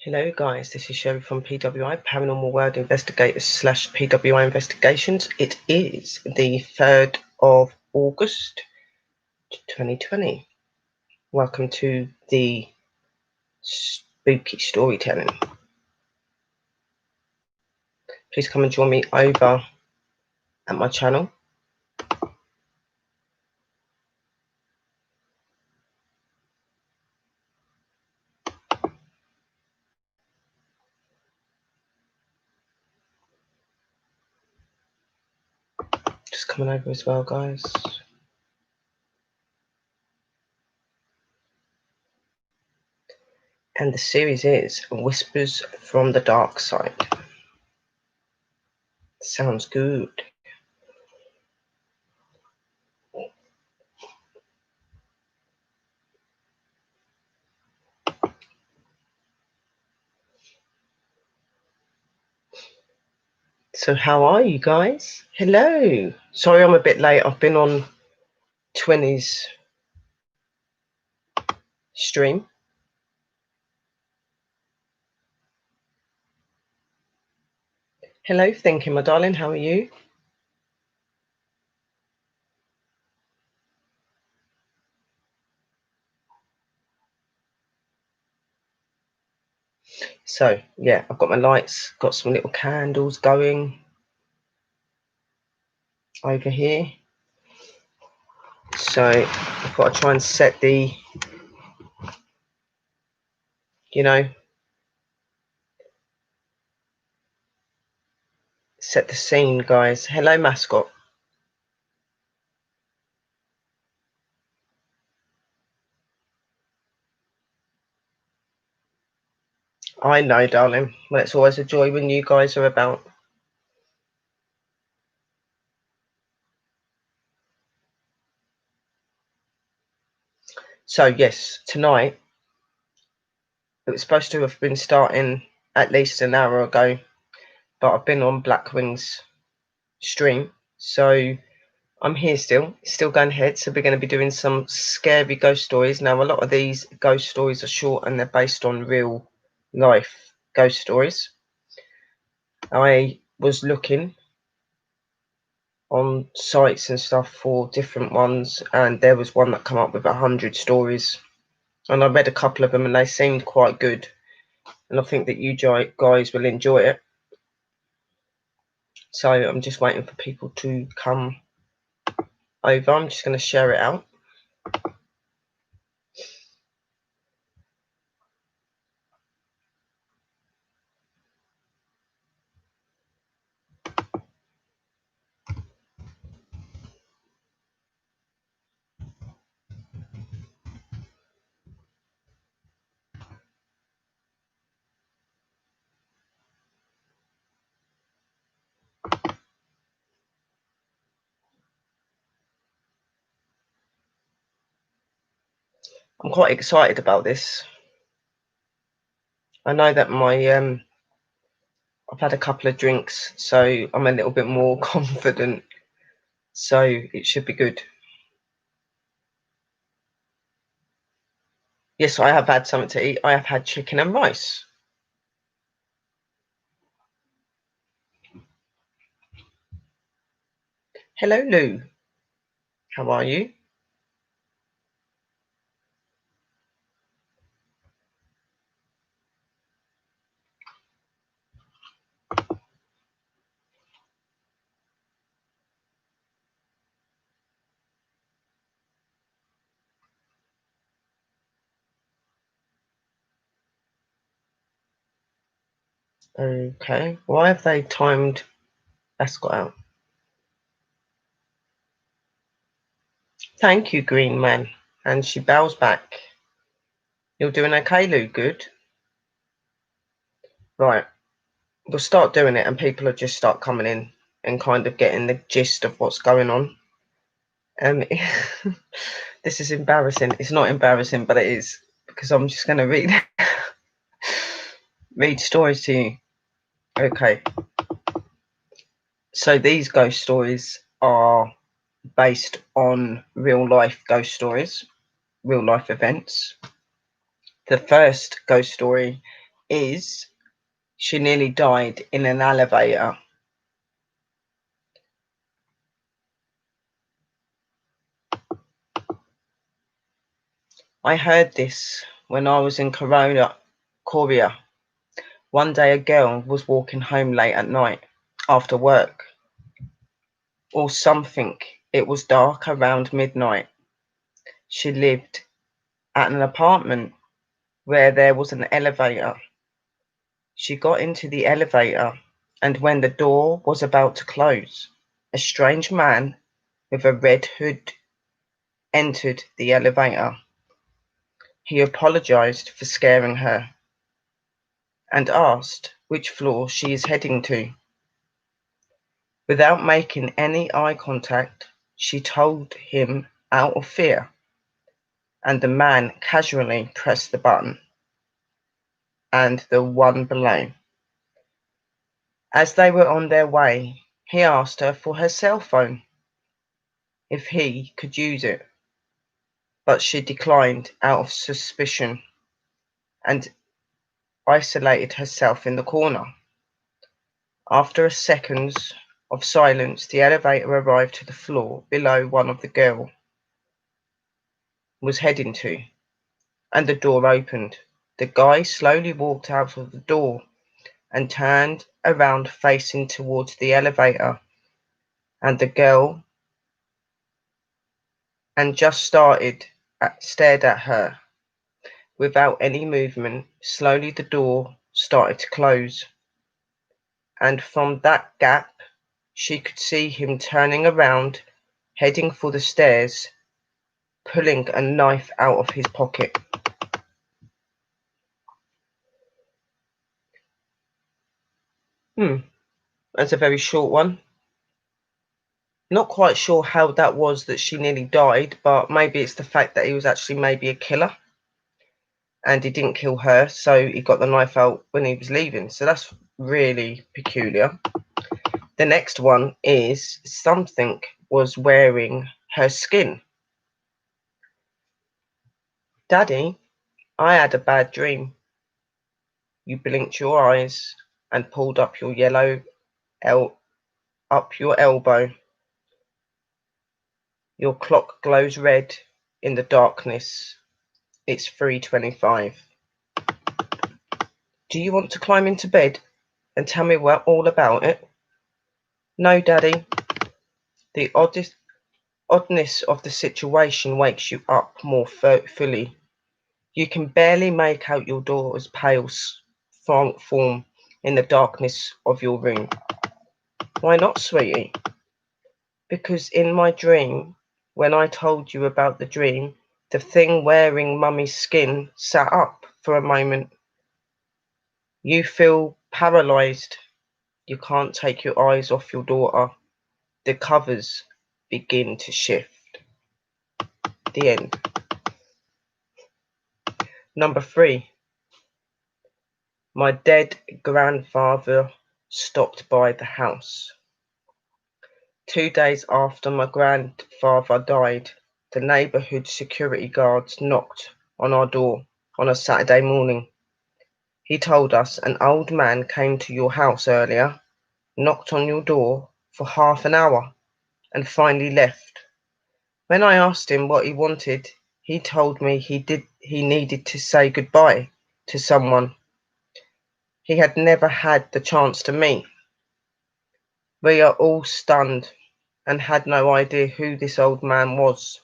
Hello guys, this is Sherry from PWI, Paranormal World Investigators / PWI Investigations. It is the 3rd of August 2020. Welcome to the spooky storytelling. Please come and join me over at my channel. Just coming over as well, guys. And the series is Whispers from the Dark Side. Sounds good. So how are you guys? Hello. Sorry I'm a bit late. I've been on 20's stream. Hello, thinking, my darling. How are you? So yeah, I've got my lights, got some little candles going over here. So I've got to try and set the, set the scene, guys. Hello, mascot. I know, darling. Well, it's always a joy when you guys are about. So yes, tonight, it was supposed to have been starting at least an hour ago, but I've been on Blackwing's stream, so I'm here still going ahead. So we're going to be doing some scary ghost stories. Now, a lot of these ghost stories are short and they're based on real life ghost stories. I was looking on sites and stuff for different ones, and there was one that come up with 100 stories, and I read a couple of them and they seemed quite good, and I think that you guys will enjoy it. So I'm just waiting for people to come over. I'm just going to share it out. I'm quite excited about this. I know that I've had a couple of drinks, so I'm a little bit more confident. So it should be good. Yes, I have had something to eat. I have had chicken and rice. Hello, Lou. How are you? Okay. Why have they timed Ascot out? Thank you, Green Man. And she bows back. You're doing okay, Lou? Good. Right. We'll start doing it and people will just start coming in and kind of getting the gist of what's going on. This is embarrassing. It's not embarrassing, but it is, because I'm just going to read stories to you. Okay. So these ghost stories are based on real life ghost stories, real life events. The first ghost story is she nearly died in an elevator. I heard this when I was in Korea. One day a girl was walking home late at night after work or something. It was dark around midnight. She lived at an apartment where there was an elevator. She got into the elevator, and when the door was about to close, a strange man with a red hood entered the elevator. He apologized for scaring her and asked which floor she is heading to. Without making any eye contact, she told him out of fear, and the man casually pressed the button and the one below. As they were on their way, he asked her for her cell phone, if he could use it, but she declined out of suspicion and isolated herself in the corner. After a seconds of silence, the elevator arrived to the floor below one of the girl was heading to, and the door opened. The guy slowly walked out of the door and turned around facing towards the elevator and the girl and just stared at her without any movement. Slowly the door started to close, and from that gap she could see him turning around, heading for the stairs, pulling a knife out of his pocket. That's a very short one. Not quite sure how that was that she nearly died, but maybe it's the fact that he was actually maybe a killer and he didn't kill her, so he got the knife out when he was leaving. So that's really peculiar. The next one is something was wearing her skin. Daddy, I had a bad dream. You blinked your eyes and pulled up your up your elbow. Your clock glows red in the darkness. It's 3:25. Do you want to climb into bed and tell me all about it? No, Daddy. The oddness of the situation wakes you up more fully. You can barely make out your daughter's pale form in the darkness of your room. Why not, sweetie? Because in my dream, when I told you about the dream, the thing wearing Mummy's skin sat up for a moment. You feel paralyzed. You can't take your eyes off your daughter. The covers begin to shift. The end. Number 3. My dead grandfather stopped by the house. 2 days after my grandfather died, the neighbourhood security guards knocked on our door on a Saturday morning. He told us an old man came to your house earlier, knocked on your door for half an hour, and finally left. When I asked him what he wanted, he told me he needed to say goodbye to someone he had never had the chance to meet. We are all stunned and had no idea who this old man was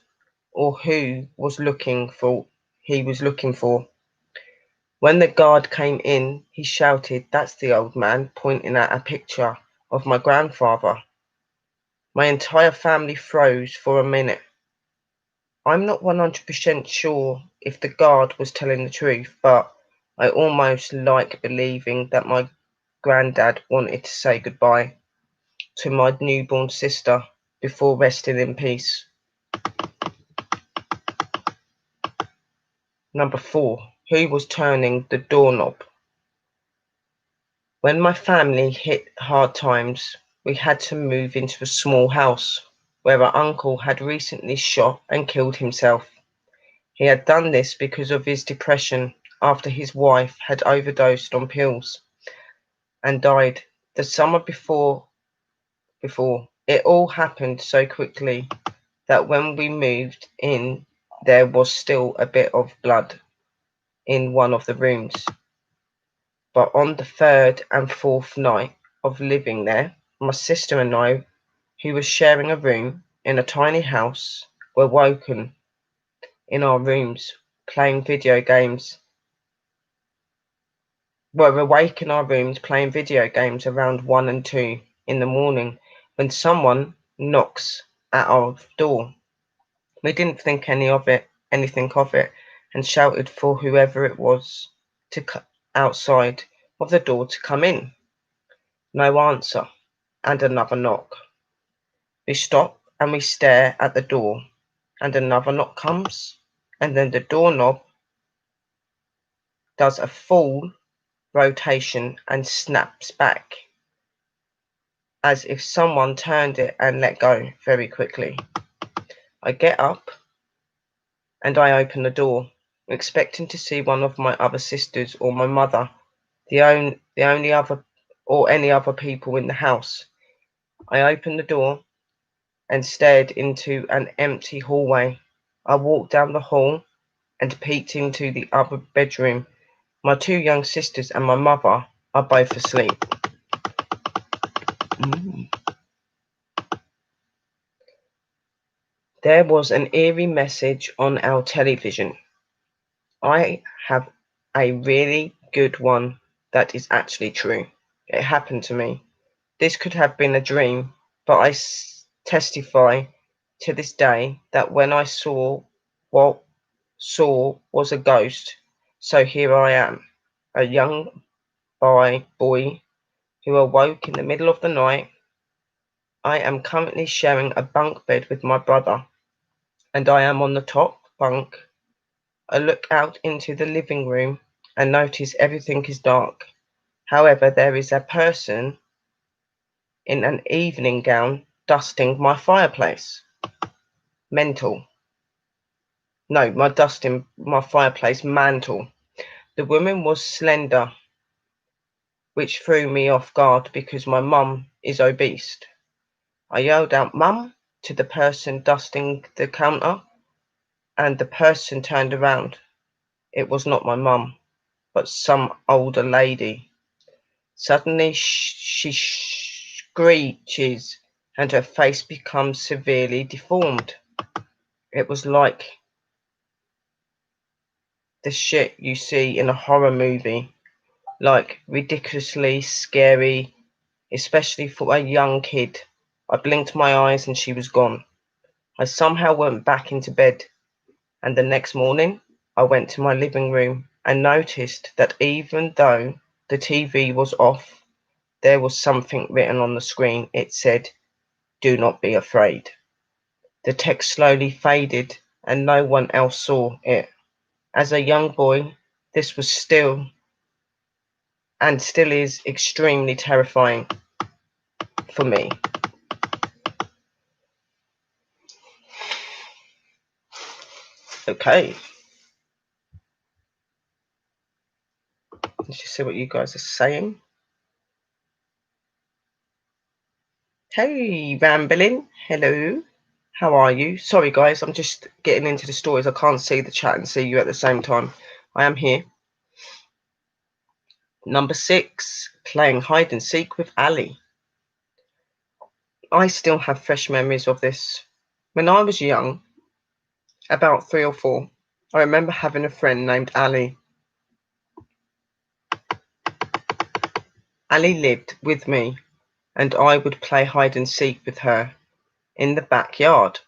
or who he was looking for. When the guard came in, he shouted, "That's the old man," pointing at a picture of my grandfather. My entire family froze for a minute. I'm not 100% sure if the guard was telling the truth, but I almost like believing that my granddad wanted to say goodbye to my newborn sister before resting in peace. Number 4. Who was turning the doorknob? When my family hit hard times, we had to move into a small house where our uncle had recently shot and killed himself. He had done this because of his depression after his wife had overdosed on pills and died the summer before. It all happened so quickly that when we moved in, there was still a bit of blood in one of the rooms. But on the third and fourth night of living there, my sister and I, who was sharing a room in a tiny house, were woken in our rooms playing video games. Were awake in our rooms playing video games around 1 and 2 in the morning when someone knocks at our door. We didn't think anything of it, and shouted for whoever it was to outside of the door to come in. No answer, and another knock. We stop and we stare at the door, and another knock comes, and then the doorknob does a full rotation and snaps back, as if someone turned it and let go very quickly. I get up and I open the door, expecting to see one of my other sisters or my mother, the only other or any other people in the house. I opened the door and stared into an empty hallway. I walked down the hall and peeked into the other bedroom. My 2 young sisters and my mother are both asleep. There was an eerie message on our television. I have a really good one that is actually true. It happened to me. This could have been a dream, but I testify to this day that when I saw what saw was a ghost. So here I am, a young boy who awoke in the middle of the night. I am currently sharing a bunk bed with my brother, and I am on the top bunk. I look out into the living room and notice everything is dark. However, there is a person in an evening gown dusting my fireplace. Mental. No, dusting my fireplace mantle. The woman was slender, which threw me off guard because my mum is obese. I yelled out, "Mum," to the person dusting the counter, and the person turned around. It was not my mum, but some older lady. Suddenly she screeches and her face becomes severely deformed. It was like the shit you see in a horror movie, like ridiculously scary, especially for a young kid. I blinked my eyes and she was gone. I somehow went back into bed, and the next morning I went to my living room and noticed that even though the TV was off, there was something written on the screen. It said, "Do not be afraid." The text slowly faded and no one else saw it. As a young boy, this was still is extremely terrifying for me. Okay. Let's just see what you guys are saying. Hey, Rambling. Hello. How are you? Sorry, guys. I'm just getting into the stories. I can't see the chat and see you at the same time. I am here. Number 6, playing hide and seek with Ali. I still have fresh memories of this. When I was young, about 3 or 4, I remember having a friend named Ali. Ali lived with me, and I would play hide and seek with her in the backyard.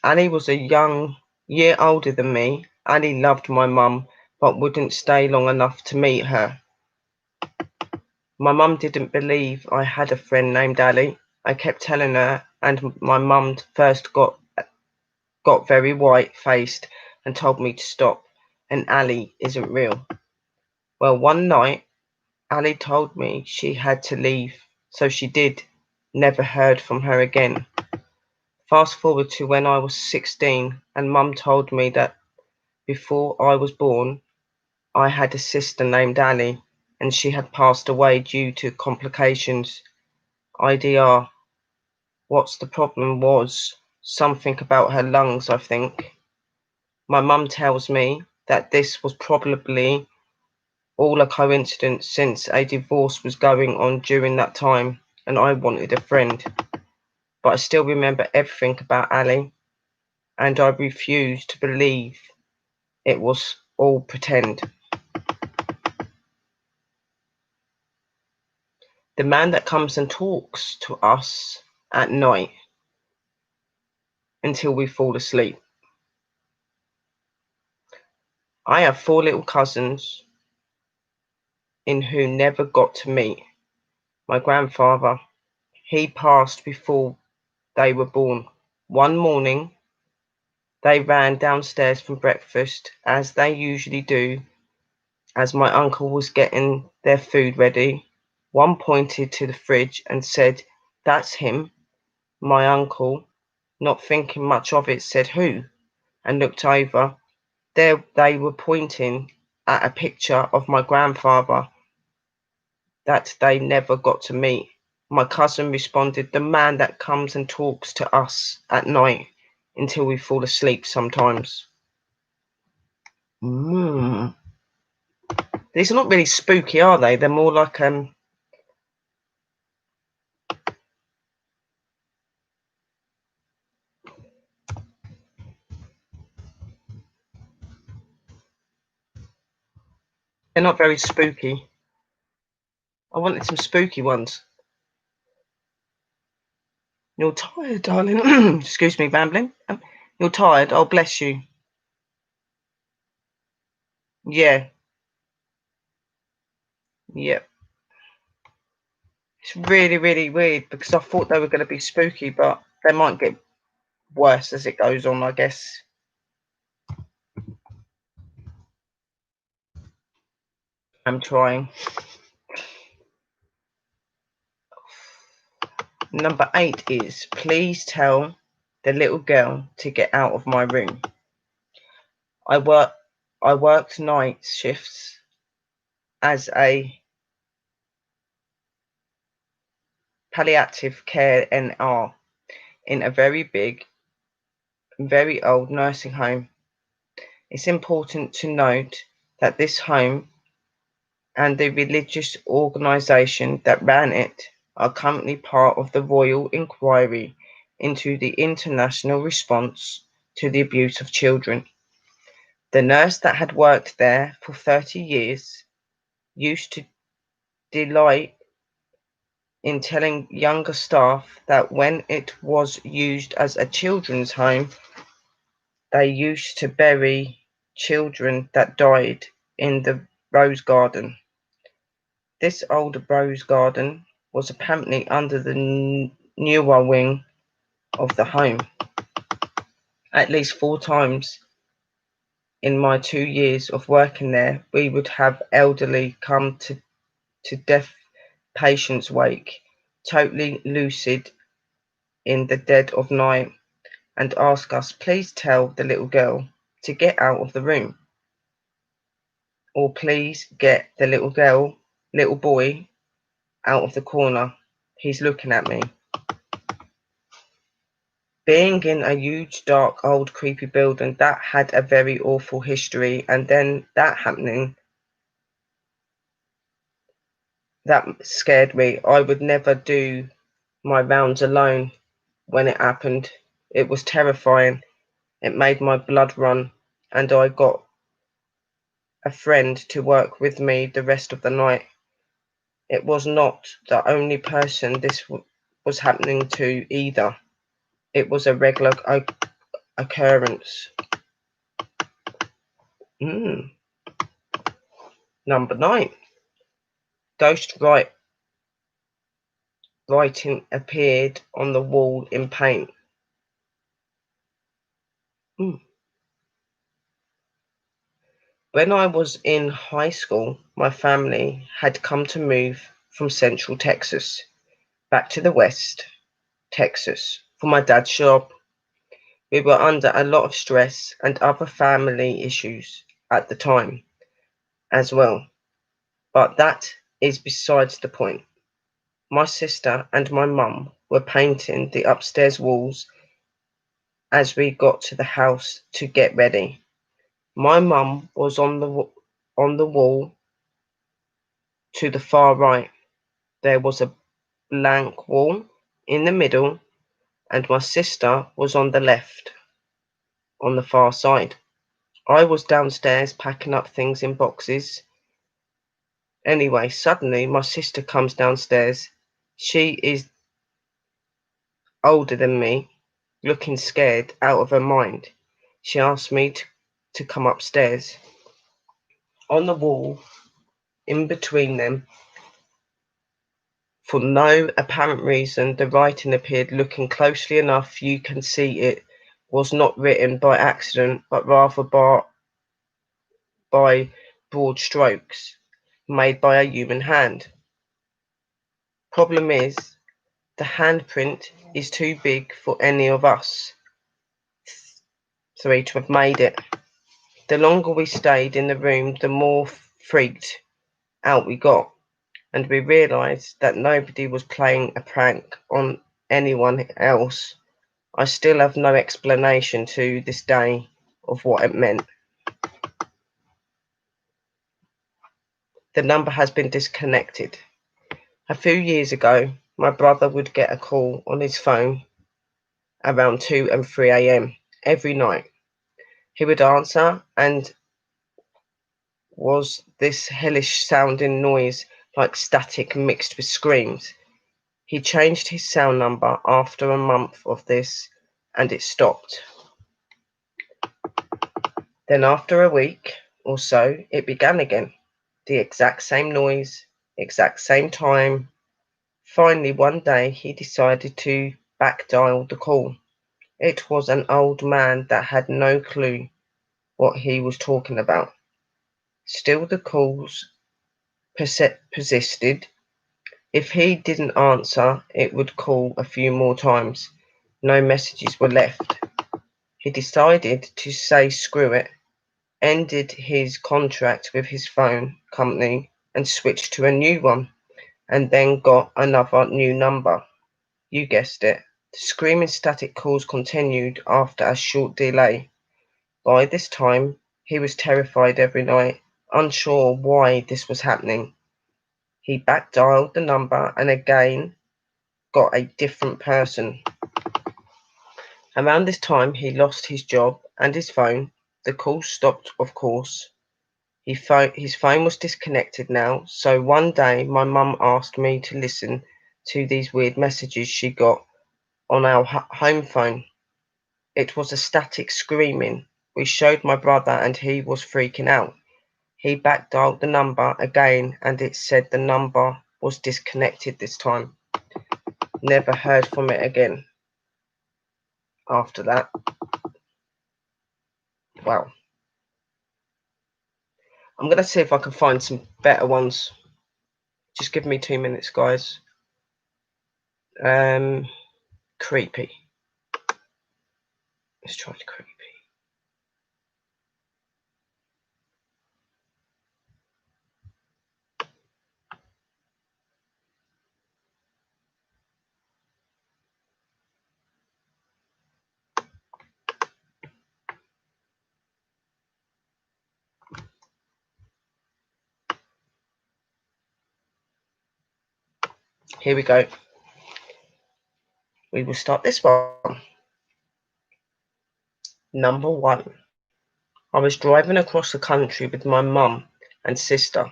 Ali was a year older than me. Ali loved my mum, but wouldn't stay long enough to meet her. My mum didn't believe I had a friend named Ali. I kept telling her, and my mum first got very white-faced and told me to stop, and Ali isn't real. Well, one night, Ali told me she had to leave, so she did. Never heard from her again. Fast forward to when I was 16, and Mum told me that before I was born, I had a sister named Annie, and she had passed away due to complications. IDR. What's the problem was something about her lungs, I think. My mum tells me that this was probably all a coincidence since a divorce was going on during that time and I wanted a friend. But I still remember everything about Ali, and I refuse to believe it was all pretend. The man that comes and talks to us at night until we fall asleep. I have 4 little cousins in who never got to meet my grandfather. He passed before they were born. One morning, they ran downstairs from breakfast, as they usually do, as my uncle was getting their food ready. One pointed to the fridge and said, "That's him." My uncle, not thinking much of it, said, "Who?" and looked over. There they were pointing at a picture of my grandfather that they never got to meet. My cousin responded, "The man that comes and talks to us at night until we fall asleep sometimes." These are not really spooky, are they? They're more like they're not very spooky. I wanted some spooky ones. You're tired, darling. Excuse me, rambling. You're tired. Oh, bless you. Yeah. Yep. It's really, really weird because I thought they were going to be spooky, but they might get worse as it goes on, I guess. I'm trying. Number 8 is, please tell the little girl to get out of my room. I worked night shifts as a palliative care NR in a very big, very old nursing home. It's important to note that this home and the religious organisation that ran it are currently part of the Royal Inquiry into the international response to the abuse of children. The nurse that had worked there for 30 years used to delight in telling younger staff that when it was used as a children's home, they used to bury children that died in the rose garden. This old rose garden was apparently under the newer wing of the home. At least 4 times in my 2 years of working there, we would have elderly come to death patients' wake, totally lucid in the dead of night, and ask us, please tell the little girl to get out of the room, or please get the little boy out of the corner. He's looking at me. Being in a huge, dark, old, creepy building that had a very awful history, and then that happening, that scared me. I would never do my rounds alone when it happened. It was terrifying. It made my blood run, and I got a friend to work with me the rest of the night. It was not the only person this was happening to either. It was a regular occurrence. Number 9. Ghost writing appeared on the wall in paint. When I was in high school, my family had come to move from Central Texas back to the West Texas for my dad's job. We were under a lot of stress and other family issues at the time. as well. But that is besides the point. My sister and my mum were painting the upstairs walls as we got to the house to get ready. My mum was on the wall to the far right. There was a blank wall in the middle, and my sister was on the left, on the far side. I was downstairs packing up things in boxes. Anyway, suddenly my sister comes downstairs. She is older than me, looking scared out of her mind. She asked me to come upstairs. On the wall, in between them, for no apparent reason, the writing appeared. Looking closely enough, you can see it was not written by accident, but rather by broad strokes made by a human hand. Problem is, the handprint is too big for any of us three to have made it. The longer we stayed in the room, the more freaked out we got, and we realised that nobody was playing a prank on anyone else. I still have no explanation to this day of what it meant. The number has been disconnected. A few years ago, my brother would get a call on his phone around 2 and 3 a.m. every night. He would answer, and was this hellish sounding noise like static mixed with screams. He changed his cell number after a month of this, and it stopped. Then after a week or so, it began again. The exact same noise, exact same time. Finally, one day, he decided to back dial the call. It was an old man that had no clue what he was talking about. Still, the calls persisted. If he didn't answer, it would call a few more times. No messages were left. He decided to say screw it, ended his contract with his phone company and switched to a new one, and then got another new number. You guessed it. The screaming static calls continued after a short delay. By this time, he was terrified every night, unsure why this was happening. He back dialed the number and again got a different person. Around this time, he lost his job and his phone. The calls stopped, of course. His phone was disconnected now, so one day my mum asked me to listen to these weird messages she got on our home phone. It was a static screaming. We showed my brother and he was freaking out. He back dialed the number again and it said the number was disconnected this time. Never heard from it again after that. Wow. I'm going to see if I can find some better ones. Just give me 2 minutes, guys. Creepy. Let's try the creepy. Here we go. We will start this one. Number 1. I was driving across the country with my mum and sister.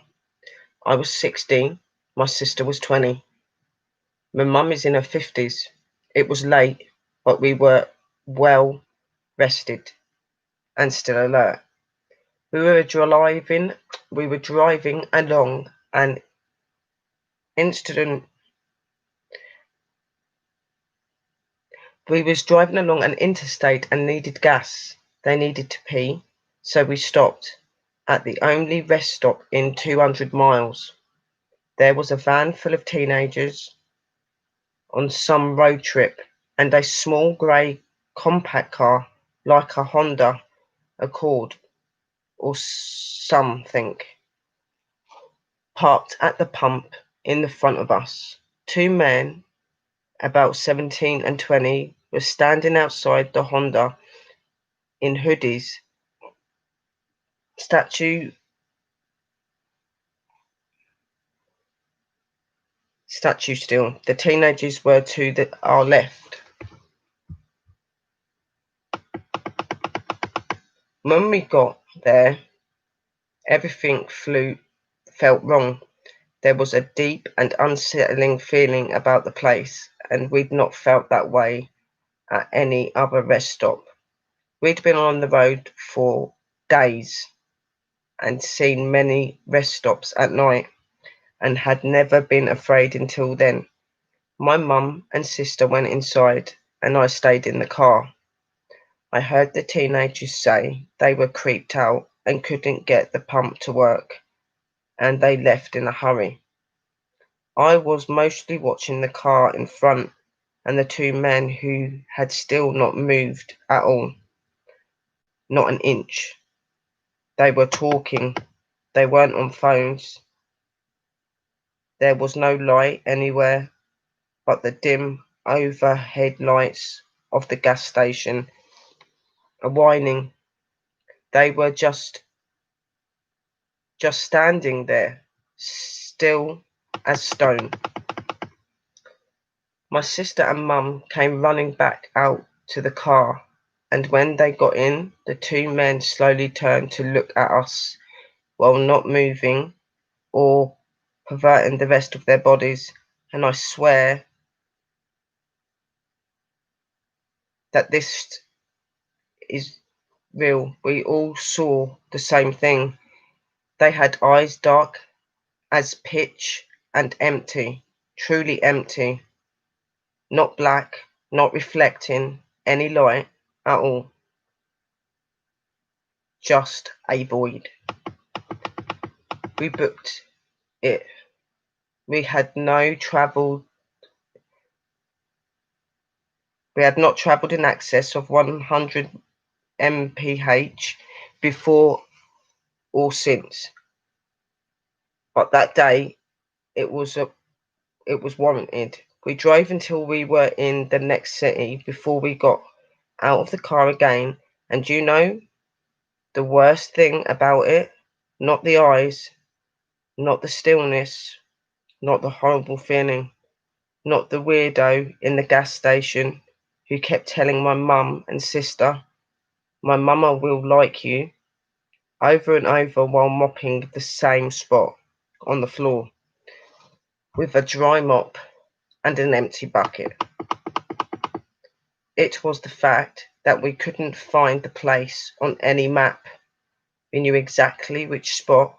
I was 16. My sister was 20. My mum is in her 50s. It was late, but we were well rested and still alert. We were driving along an incident. We was driving along an interstate and needed gas. They needed to pee, so we stopped at the only rest stop in 200 miles. There was a van full of teenagers on some road trip and a small grey compact car like a Honda Accord or something. parked at the pump in the front of us. Two men, about 17 and 20, were standing outside the Honda in hoodies. Statue still. The teenagers were to our left. When we got there, everything felt wrong. There was a deep and unsettling feeling about the place, and we'd not felt that way at any other rest stop. We'd been on the road for days and seen many rest stops at night, and had never been afraid until then. My mum and sister went inside, and I stayed in the car. I heard the teenagers say they were creeped out and couldn't get the pump to work, and they left in a hurry. I was mostly watching the car in front and the two men who had still not moved at all, not an inch. They were talking. They weren't on phones. There was no light anywhere but the dim overhead lights of the gas station are whining. They were just standing there, still as stone. My sister and mum came running back out to the car, and when they got in, the two men slowly turned to look at us while not moving or perverting the rest of their bodies, and I swear that this is real. We all saw the same thing. They had eyes dark as pitch and empty, truly empty, not black, not reflecting any light at all, just a void. We booked it. We had not travelled in excess of 100 mph before or since, but that day it was warranted. We drove until we were in the next city before we got out of the car again, and you know the worst thing about it? Not the eyes, not the stillness, not the horrible feeling, not the weirdo in the gas station who kept telling my mum and sister, "My mama will like you," over and over while mopping the same spot on the floor with a dry mop and an empty bucket. It was the fact that we couldn't find the place on any map. We knew exactly which spot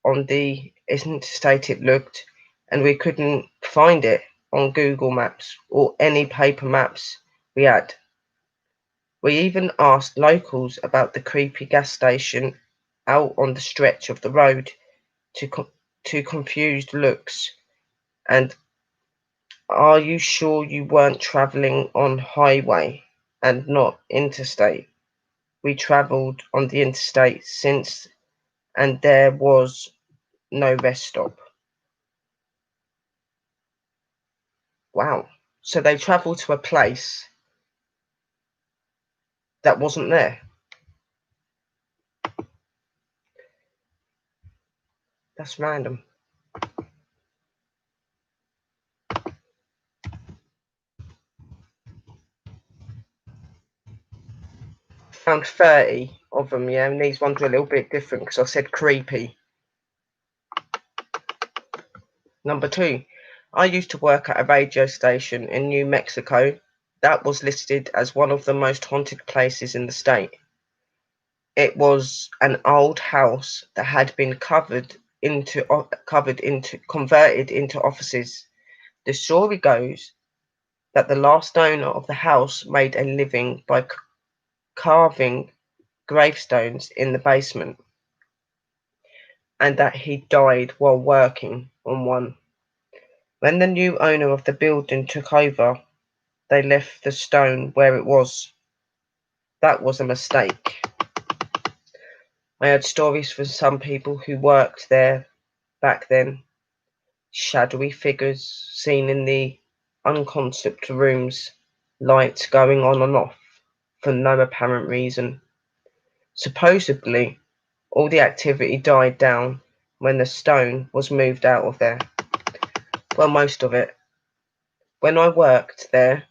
on the interstate it looked, and we couldn't find it on Google Maps or any paper maps we had. We even asked locals about the creepy gas station out on the stretch of the road to confused looks and, "Are you sure you weren't travelling on highway and not interstate?" We travelled on the interstate since, and there was no rest stop. Wow. So they travelled to a place that wasn't there. That's random. Found 30 of them, yeah, and these ones were a little bit different because I said creepy. Number 2, I used to work at a radio station in New Mexico that was listed as one of the most haunted places in the state. It was an old house that had been converted into offices. The story goes that the last owner of the house made a living by carving gravestones in the basement, and that he died while working on one. When the new owner of the building took over, they left the stone where it was. That was a mistake. I heard stories from some people who worked there back then. Shadowy figures seen in the unconcept rooms, lights going on and off for no apparent reason. Supposedly, all the activity died down when the stone was moved out of there. Well, most of it. When I worked there,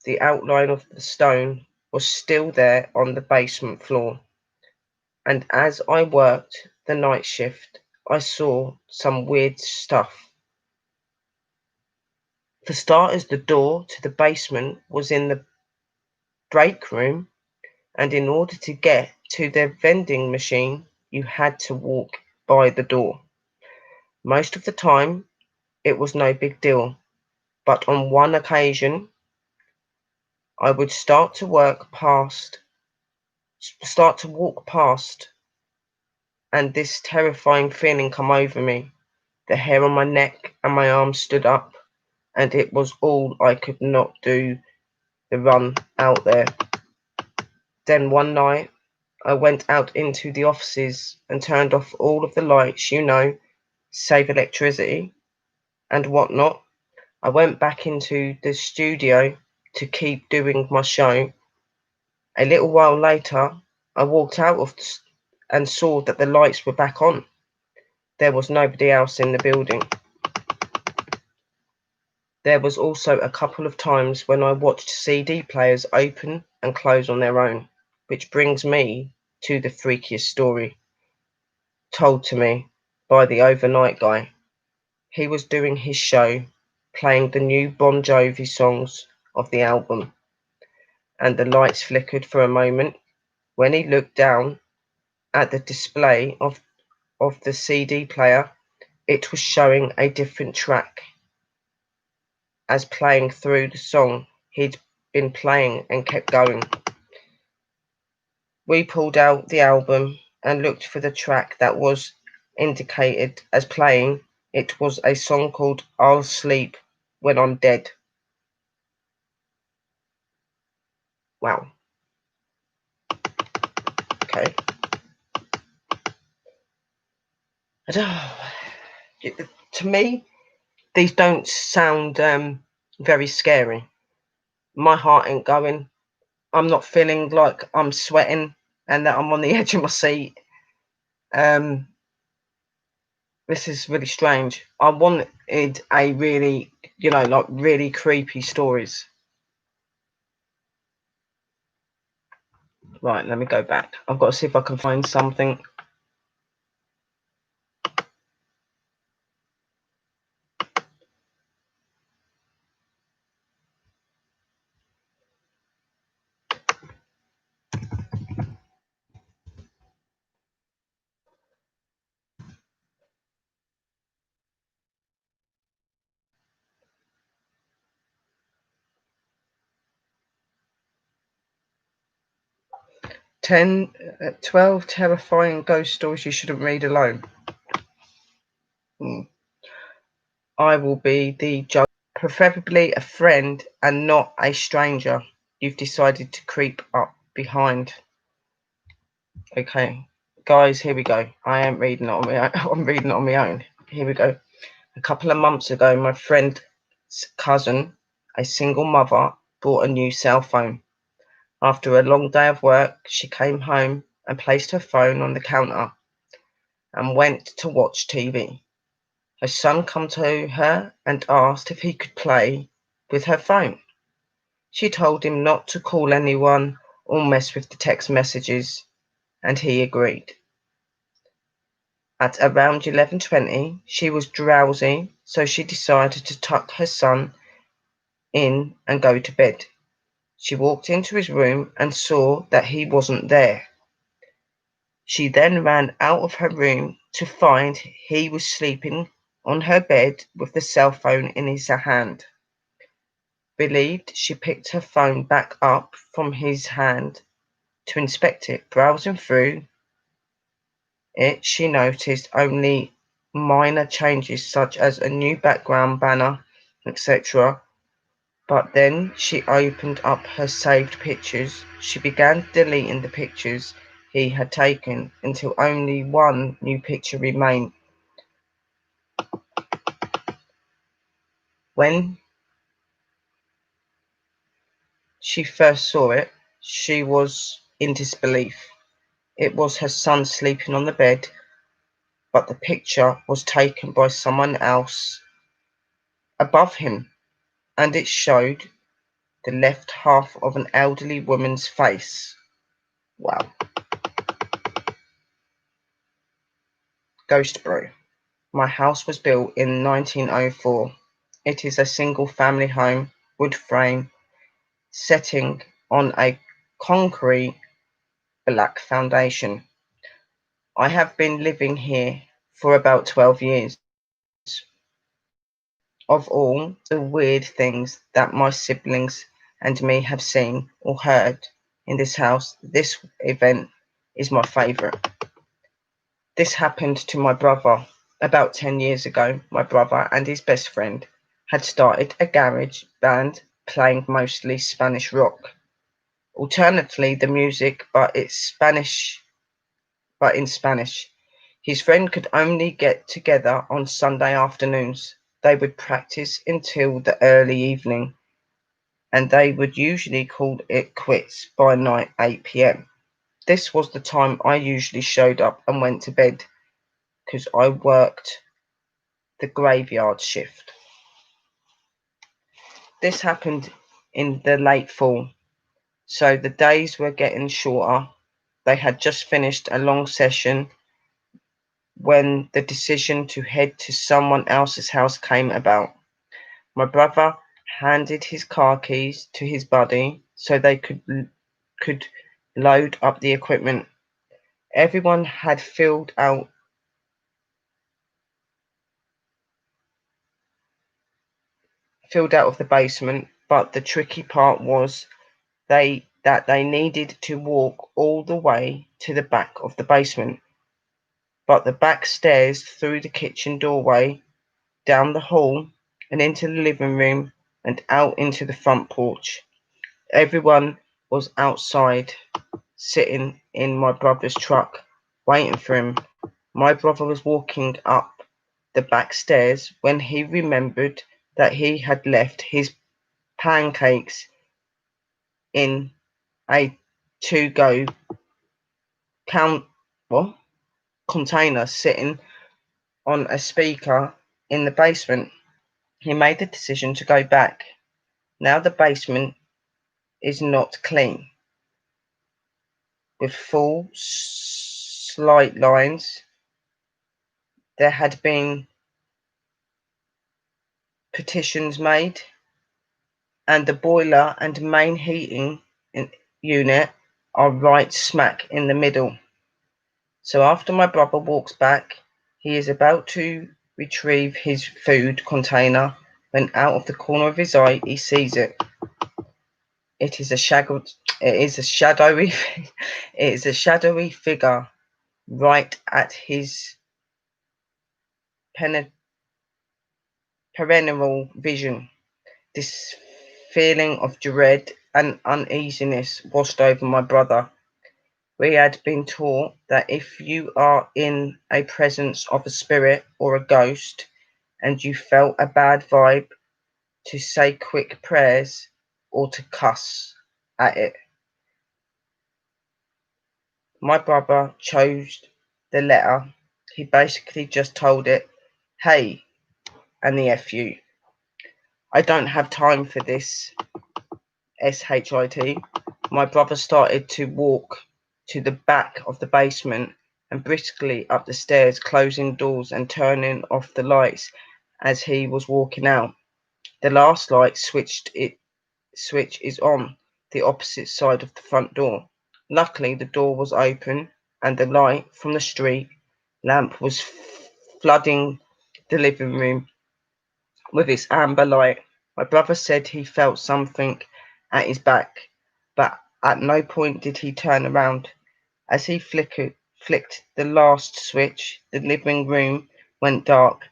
the outline of the stone was still there on the basement floor. And as I worked the night shift, I saw some weird stuff. For starters, the door to the basement was in the break room, and in order to get to the vending machine, you had to walk by the door. Most of the time, it was no big deal, but on one occasion, I would start to walk past, and this terrifying feeling come over me. The hair on my neck and my arms stood up, and it was all I could not do to run out there. Then one night, I went out into the offices and turned off all of the lights, save electricity and whatnot. I went back into the studio to keep doing my show. A little while later, I walked out and saw that the lights were back on. There was nobody else in the building. There was also a couple of times when I watched CD players open and close on their own, which brings me to the freakiest story told to me by the overnight guy. He was doing his show, playing the new Bon Jovi songs of the album, and the lights flickered for a moment. When he looked down at the display of the CD player, it was showing a different track as playing through the song he'd been playing and kept going. We pulled out the album and looked for the track that was indicated as playing. It was a song called I'll Sleep When I'm Dead. Wow. Okay. To me, these don't sound very scary. My heart ain't going. I'm not feeling like I'm sweating and that I'm on the edge of my seat. This is really strange. I wanted a really, like really creepy stories. Right, let me go back. I've got to see if I can find something. uh, 12 terrifying ghost stories you shouldn't read alone. I will be the judge, preferably a friend and not a stranger you've decided to creep up behind. Okay, guys, here we go. I am reading it on my own. I'm reading it on my own. Here we go. A couple of months ago, my friend's cousin, a single mother, bought a new cell phone. After a long day of work, she came home and placed her phone on the counter and went to watch TV. Her son came to her and asked if he could play with her phone. She told him not to call anyone or mess with the text messages, and he agreed. At around 11:20, she was drowsy, so she decided to tuck her son in and go to bed. She walked into his room and saw that he wasn't there. She then ran out of her room to find he was sleeping on her bed with the cell phone in his hand. Relieved, she picked her phone back up from his hand to inspect it. Browsing through it, she noticed only minor changes such as a new background banner, etc. But then she opened up her saved pictures. She began deleting the pictures he had taken until only one new picture remained. When she first saw it, she was in disbelief. It was her son sleeping on the bed, but the picture was taken by someone else above him, and it showed the left half of an elderly woman's face. Wow. Ghost Brew. My house was built in 1904. It is a single family home, wood frame, setting on a concrete black foundation. I have been living here for about 12 years. Of all the weird things that my siblings and me have seen or heard in this house, this event is my favourite. This happened to my brother about 10 years ago. My brother and his best friend had started a garage band playing mostly Spanish rock. Alternatively, the music, but in Spanish. His friend could only get together on Sunday afternoons. They would practice until the early evening, and they would usually call it quits by night 8 p.m. This was the time I usually showed up and went to bed, because I worked the graveyard shift. This happened in the late fall, so the days were getting shorter. They had just finished a long session when the decision to head to someone else's house came about. My brother handed his car keys to his buddy so they could load up the equipment. Everyone had filled out of the basement, but the tricky part was they needed to walk all the way to the back of the basement. But the back stairs through the kitchen doorway, down the hall, and into the living room and out into the front porch. Everyone was outside, sitting in my brother's truck, waiting for him. My brother was walking up the back stairs when he remembered that he had left his pancakes in a to-go count what container sitting on a speaker in the basement. He made the decision to go back. Now the basement is not clean, with full slight lines. There had been petitions made, and the boiler and main heating unit are right smack in the middle. So after my brother walks back, he is about to retrieve his food container when out of the corner of his eye he sees it. It is a shadowy it is a shadowy figure right at his perennial vision. This feeling of dread and uneasiness washed over my brother. We had been taught that if you are in a presence of a spirit or a ghost and you felt a bad vibe, to say quick prayers or to cuss at it. My brother chose the letter. He basically just told it, hey, and the F you. I don't have time for this SHIT. My brother started to walk to the back of the basement and briskly up the stairs, closing doors and turning off the lights as he was walking out. The last light switch is on the opposite side of the front door. Luckily, the door was open and the light from the street lamp was flooding the living room with its amber light. My brother said he felt something at his back, but at no point did he turn around. As he flicked the last switch, the living room went dark,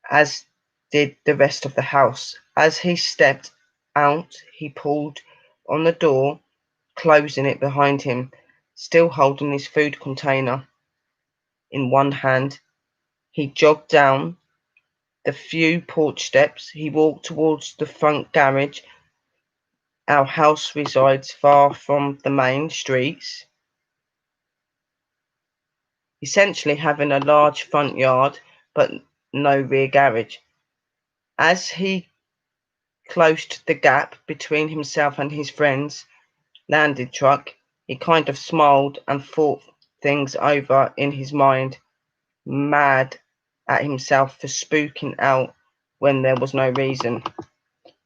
as did the rest of the house. As he stepped out, he pulled on the door, closing it behind him, still holding his food container in one hand. He jogged down the few porch steps. He walked towards the front garage. Our house resides far from the main streets, essentially having a large front yard but no rear garage. As he closed the gap between himself and his friend's landed truck, he kind of smiled and thought things over in his mind, mad at himself for spooking out when there was no reason.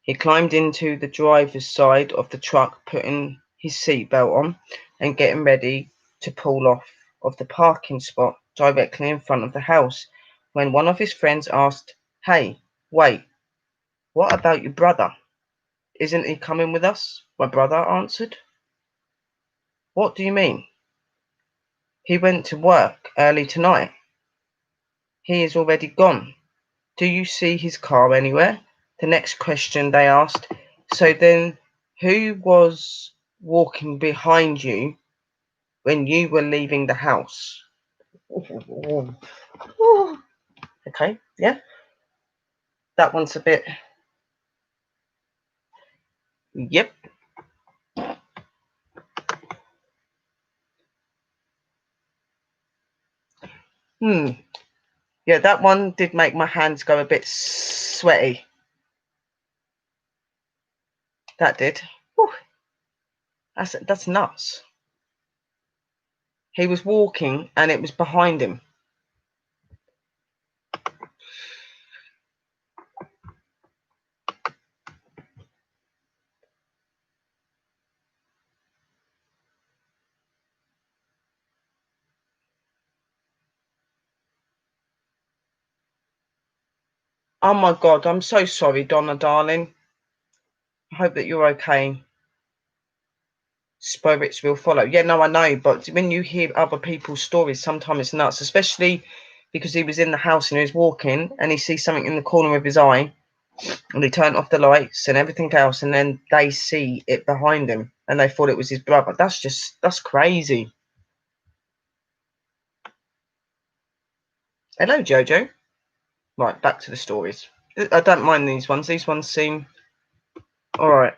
He climbed into the driver's side of the truck, putting his seatbelt on and getting ready to pull off of the parking spot directly in front of the house, when one of his friends asked, "Hey, wait, what about your brother? Isn't he coming with us?" My brother answered. "What do you mean?" "He went to work early tonight. He is already gone. Do you see his car anywhere?" The next question they asked, "So then who was walking behind you when you were leaving the house?" Okay, yeah, that one's a bit, yep. Yeah, that one did make my hands go a bit sweaty. That did. Whew. That's nuts. He was walking and it was behind him. Oh my God, I'm so sorry, Donna, darling. I hope that you're okay. Spirits will follow. Yeah, no, I know, but when you hear other people's stories, sometimes it's nuts, especially because he was in the house and he was walking and he sees something in the corner of his eye and he turned off the lights and everything else, and then they see it behind him and they thought it was his brother. That's crazy. Hello, Jojo. Right, back to the stories. I don't mind these ones. These ones seem all right.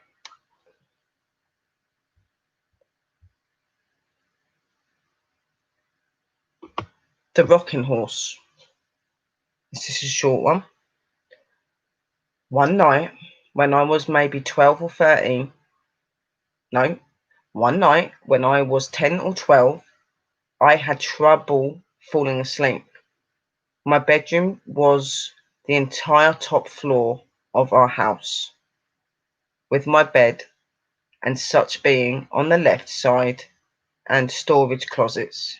The Rocking Horse. This is a short one. One night when I was maybe 12 or 13, no, one night when I was 10 or 12, I had trouble falling asleep. My bedroom was the entire top floor of our house, with my bed and such being on the left side, and storage closets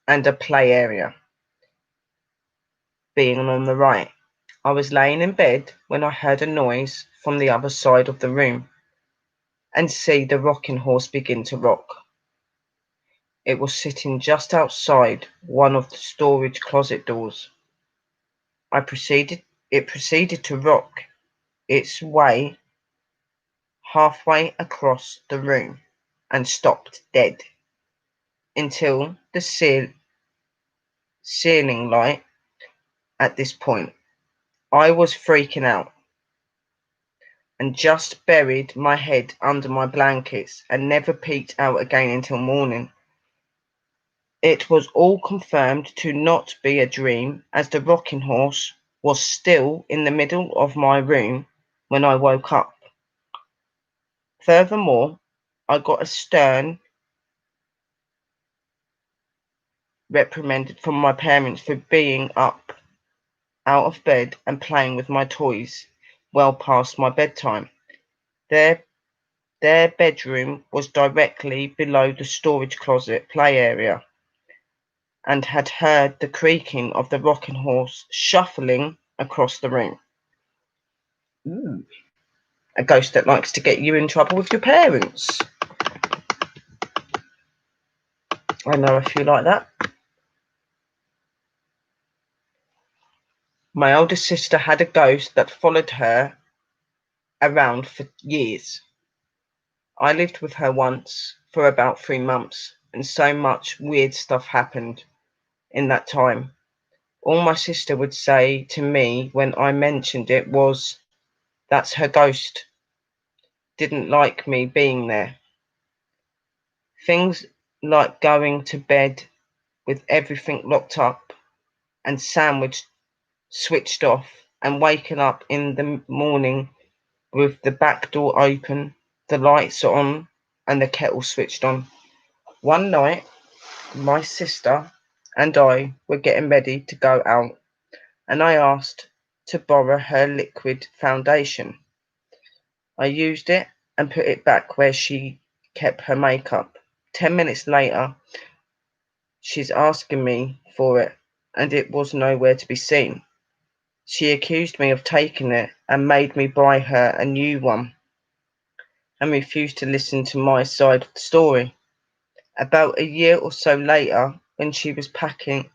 and a play area being on the right. I was laying in bed when I heard a noise from the other side of the room and see the rocking horse begin to rock. It was sitting just outside one of the storage closet doors. It proceeded to rock its way halfway across the room and stopped dead until the ceiling light. At this point, I was freaking out and just buried my head under my blankets and never peeked out again until morning. It was all confirmed to not be a dream, as the rocking horse was still in the middle of my room when I woke up. Furthermore, I got a stern reprimand from my parents for being up out of bed and playing with my toys well past my bedtime. Their Their bedroom was directly below the storage closet play area, and had heard the creaking of the rocking horse shuffling across the room. Ooh. A ghost that likes to get you in trouble with your parents. I know a few like that. My older sister had a ghost that followed her around for years. I lived with her once for about 3 months, and so much weird stuff happened in that time. All my sister would say to me when I mentioned it was, "That's her ghost. Didn't like me being there." Things like going to bed with everything locked up and sandwich switched off, and waking up in the morning with the back door open, the lights on, and the kettle switched on. One night, my sister and I were getting ready to go out, and I asked to borrow her liquid foundation. I used it and put it back where she kept her makeup. 10 minutes later, she's asking me for it, and it was nowhere to be seen. She accused me of taking it and made me buy her a new one, and refused to listen to my side of the story. About a year or so later, when she was packing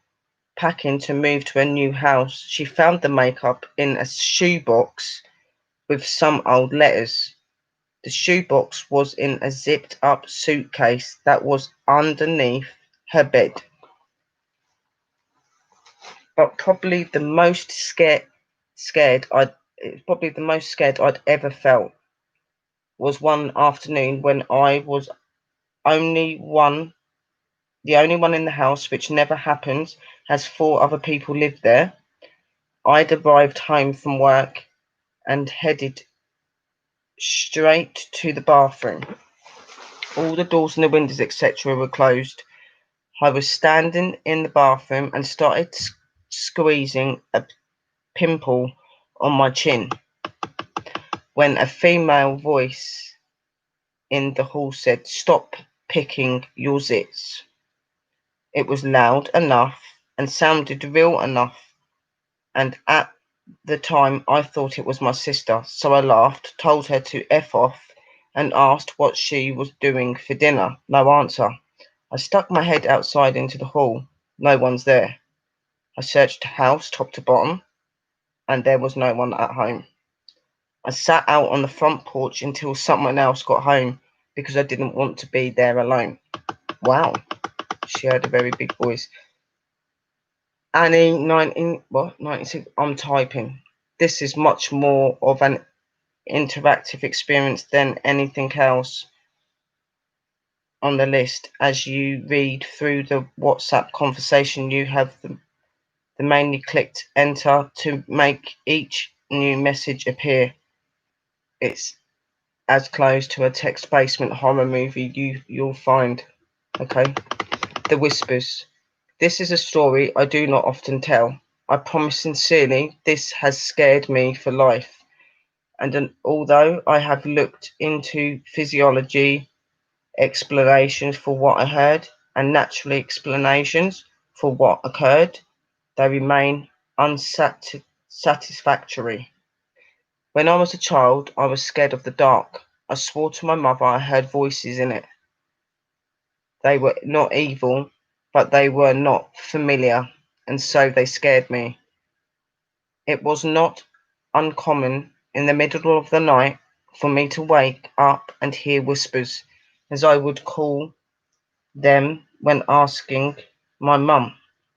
to move to a new house, she found the makeup in a shoebox with some old letters. The shoebox was in a zipped up suitcase that was underneath her bed. But probably the most scared I'd ever felt was one afternoon when I was only one the only one in the house, which never happens, as 4 other people lived there. I'd arrived home from work and headed straight to the bathroom. All the doors and the windows, etc., were closed. I was standing in the bathroom and started squeezing a pimple on my chin when a female voice in the hall said, "Stop picking your zits." It was loud enough and sounded real enough, and at the time I thought it was my sister, so I laughed, told her to F off, and asked what she was doing for dinner. No answer. I stuck my head outside into the hall. No one's there. I searched the house top to bottom, and there was no one at home. I sat out on the front porch until someone else got home because I didn't want to be there alone. Wow, she had a very big voice. Annie, 96. I'm typing. This is much more of an interactive experience than anything else on the list. As you read through the WhatsApp conversation, you have the mainly clicked enter to make each new message appear. It's as close to a text basement horror movie you'll find. Okay. The Whispers. This is a story I do not often tell. I promise sincerely this has scared me for life. And although I have looked into physiology, explanations for what I heard, and natural explanations for what occurred, they remain unsatisfactory. When I was a child, I was scared of the dark. I swore to my mother I heard voices in it. They were not evil, but they were not familiar, and so they scared me. It was not uncommon in the middle of the night for me to wake up and hear whispers, as I would call them when asking my mum.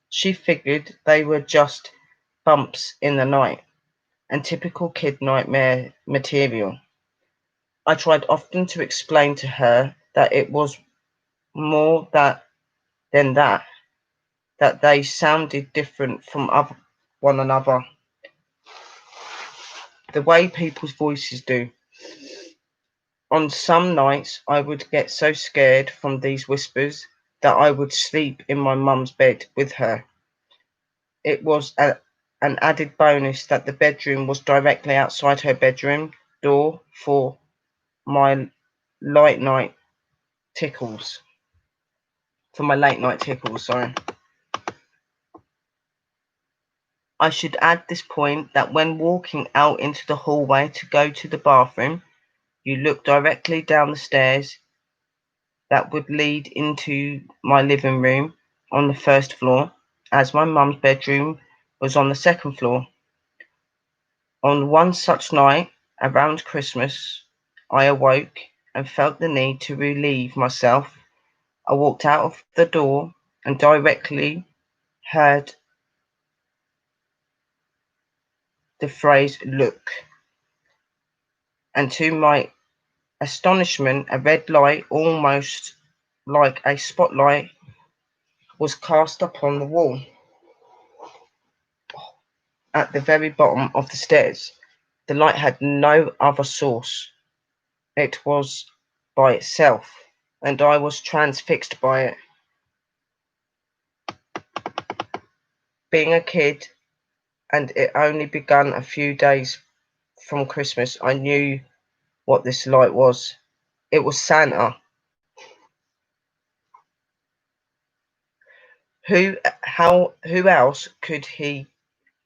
She figured they were just bumps in the night and typical kid nightmare material. I tried often to explain to her that it was more than that they sounded different from one another, the way people's voices do. On some nights, I would get so scared from these whispers that I would sleep in my mum's bed with her. It was an added bonus that the bedroom was directly outside her bedroom door my late night tickles. For my late night tickles, sorry. I should add this point that when walking out into the hallway to go to the bathroom, you look directly down the stairs that would lead into my living room on the first floor, as my mum's bedroom was on the second floor. On one such night, around Christmas, I awoke and felt the need to relieve myself. I walked out of the door and directly heard the phrase "look," and to my astonishment, a red light, almost like a spotlight, was cast upon the wall at the very bottom of the stairs. The light had no other source. It was by itself, and I was transfixed by it. Being a kid, and it only begun a few days from Christmas, I knew what this light was. It was Santa. Who else could he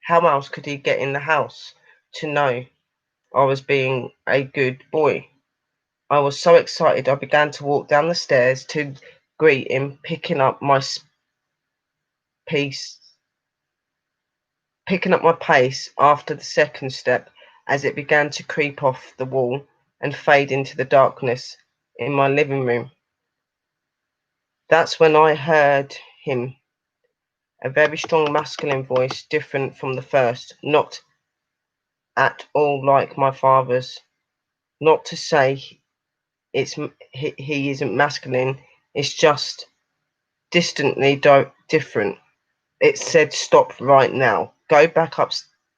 how else could he get in the house to know I was being a good boy? I was so excited I began to walk down the stairs to greet him, piece picking up my pace after the second step as it began to creep off the wall and fade into the darkness in my living room. That's when I heard him, a very strong masculine voice, different from the first, not at all like my father's. Not to say he isn't masculine, it's just distantly different. It said, "Stop right now. Go back up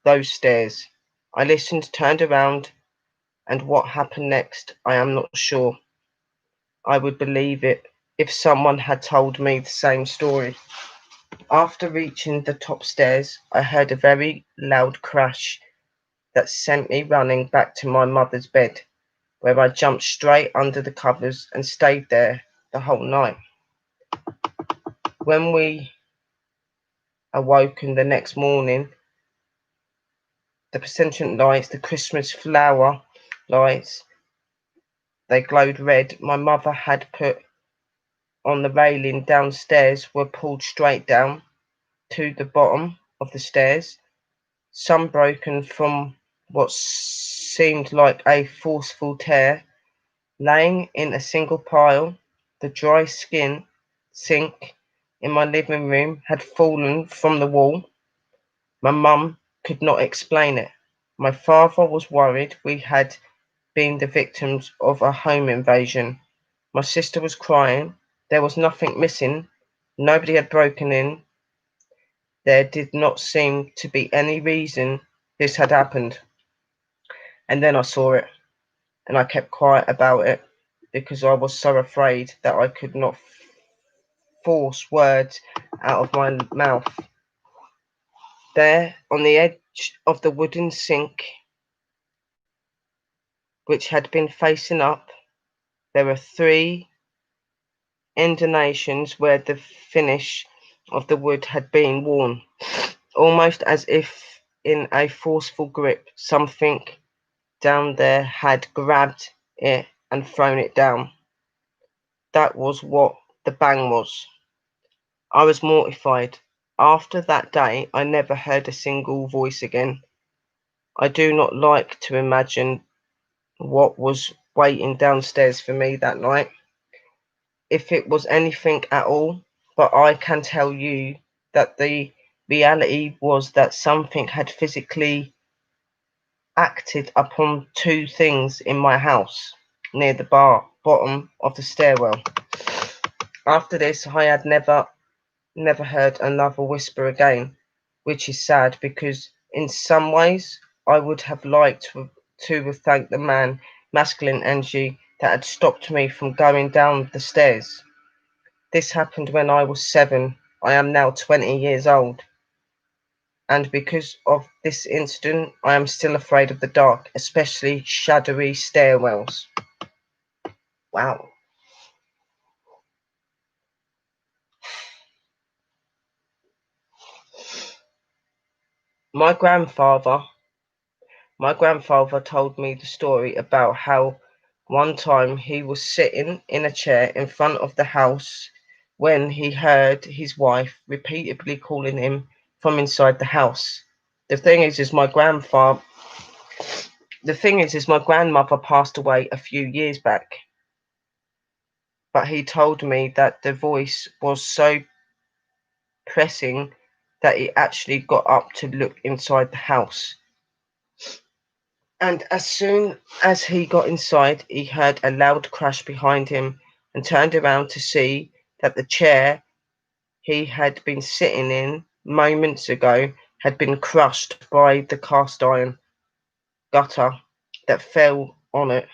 those stairs." I listened, turned around, and what happened next, I am not sure. I would believe it if someone had told me the same story. After reaching the top stairs, I heard a very loud crash that sent me running back to my mother's bed, where I jumped straight under the covers and stayed there the whole night. When we awoken the next morning, the presentient lights, the Christmas flower lights, they glowed red. My mother had put on the railing downstairs were pulled straight down to the bottom of the stairs, some broken from what seemed like a forceful tear. Laying in a single pile, the dry sink in my living room had fallen from the wall. My mum could not explain it. My father was worried we had been the victims of a home invasion. My sister was crying. There was nothing missing. Nobody had broken in. There did not seem to be any reason this had happened. And then I saw it, and I kept quiet about it because I was so afraid that I could not force words out of my mouth. There, on the edge of the wooden sink, which had been facing up, there were three indentations where the finish of the wood had been worn, almost as if in a forceful grip. Something down there had grabbed it and thrown it down. That was what the bang was. I was mortified. After that day, I never heard a single voice again. I do not like to imagine what was waiting downstairs for me that night, if it was anything at all, but I can tell you that the reality was that something had physically acted upon two things in my house near the bottom of the stairwell. After this, I had never heard another whisper again, which is sad because in some ways I would have liked to have thanked the masculine energy that had stopped me from going down the stairs. This happened when I was 7. I am now 20 years old. And because of this incident, I am still afraid of the dark, especially shadowy stairwells. Wow. My grandfather My grandfather told me the story about how one time he was sitting in a chair in front of the house when he heard his wife repeatedly calling him from inside the house. The thing is my grandfather the thing is my grandmother passed away a few years back, but he told me that the voice was so pressing that he actually got up to look inside the house. And as soon as he got inside, he heard a loud crash behind him and turned around to see that the chair he had been sitting in moments ago had been crushed by the cast iron gutter that fell on it.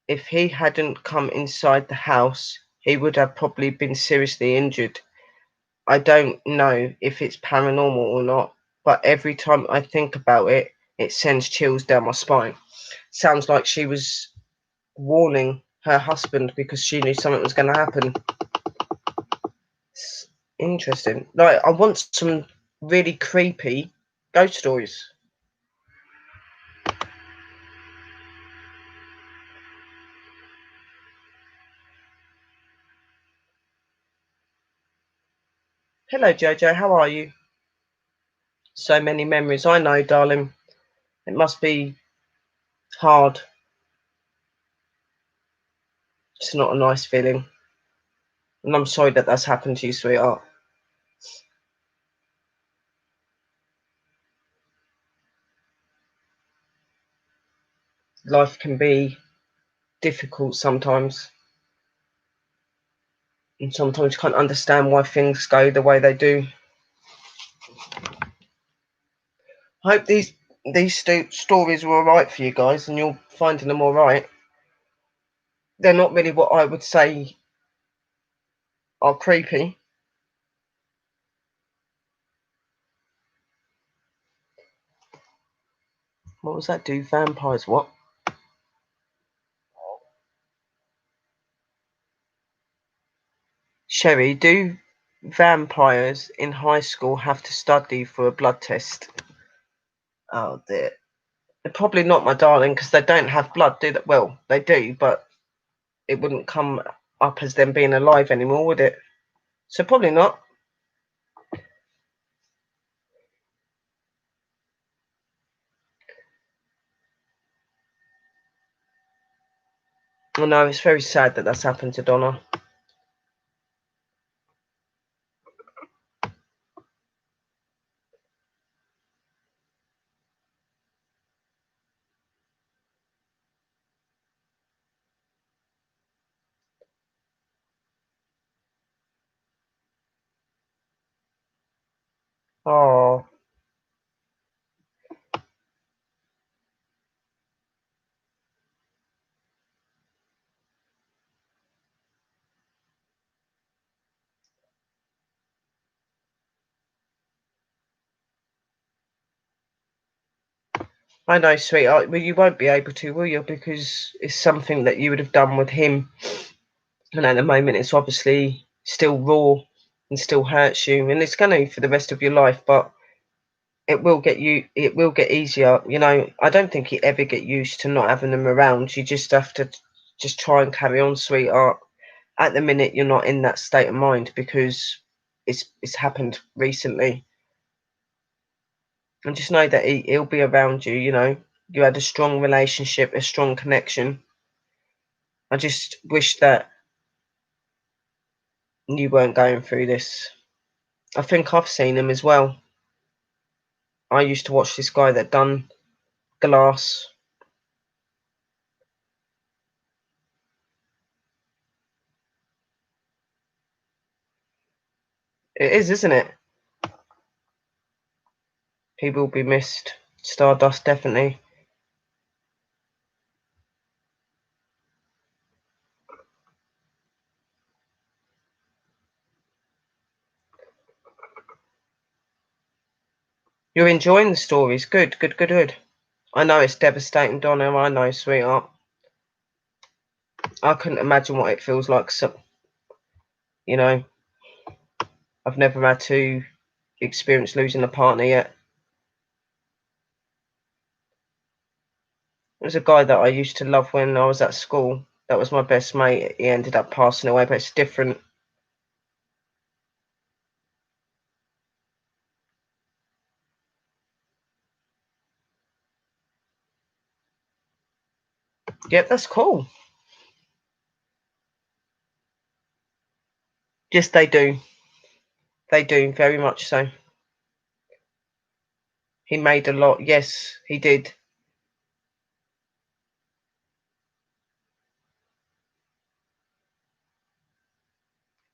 If he hadn't come inside the house, he would have probably been seriously injured. I don't know if it's paranormal or not, but every time I think about it, it sends chills down my spine. Sounds like she was warning her husband because she knew something was going to happen. It's interesting. Like, I want some really creepy ghost stories. Hello, Jojo. How are you? So many memories. I know, darling. It must be hard. It's not a nice feeling. And I'm sorry that that's happened to you, sweetheart. Life can be difficult sometimes. And sometimes you can't understand why things go the way they do. I hope these stories were alright for you guys and you're finding them alright. They're not really what I would say are creepy. What was that do? Vampires, what? Sherry, do vampires in high school have to study for a blood test? Oh dear. They're probably not, my darling, because they don't have blood, do they? Well, they do, but it wouldn't come up as them being alive anymore, would it? So probably not. Oh no, it's very sad that that's happened to Donna. Oh, I know, sweetheart. Well, you won't be able to, will you? Because it's something that you would have done with him. And at the moment, it's obviously still raw and still hurts you. And it's going to for the rest of your life. But it will get easier. You know, I don't think you ever get used to not having them around. You just have to just try and carry on, sweetheart. At the minute, you're not in that state of mind because it's happened recently. And just know that he'll be around you. You know, you had a strong relationship, a strong connection. I just wish that you weren't going through this. I think I've seen him as well. I used to watch this guy that done glass. It is, isn't it? He will be missed. Stardust, definitely. You're enjoying the stories. Good, good, good, good. I know it's devastating, Donna. I know, sweetheart. I couldn't imagine what it feels like. So, you know, I've never had to experience losing a partner yet. There's a guy that I used to love when I was at school. That was my best mate. He ended up passing away, but it's different. Yep, that's cool. Yes, they do. They do, very much so. He made a lot. Yes, he did.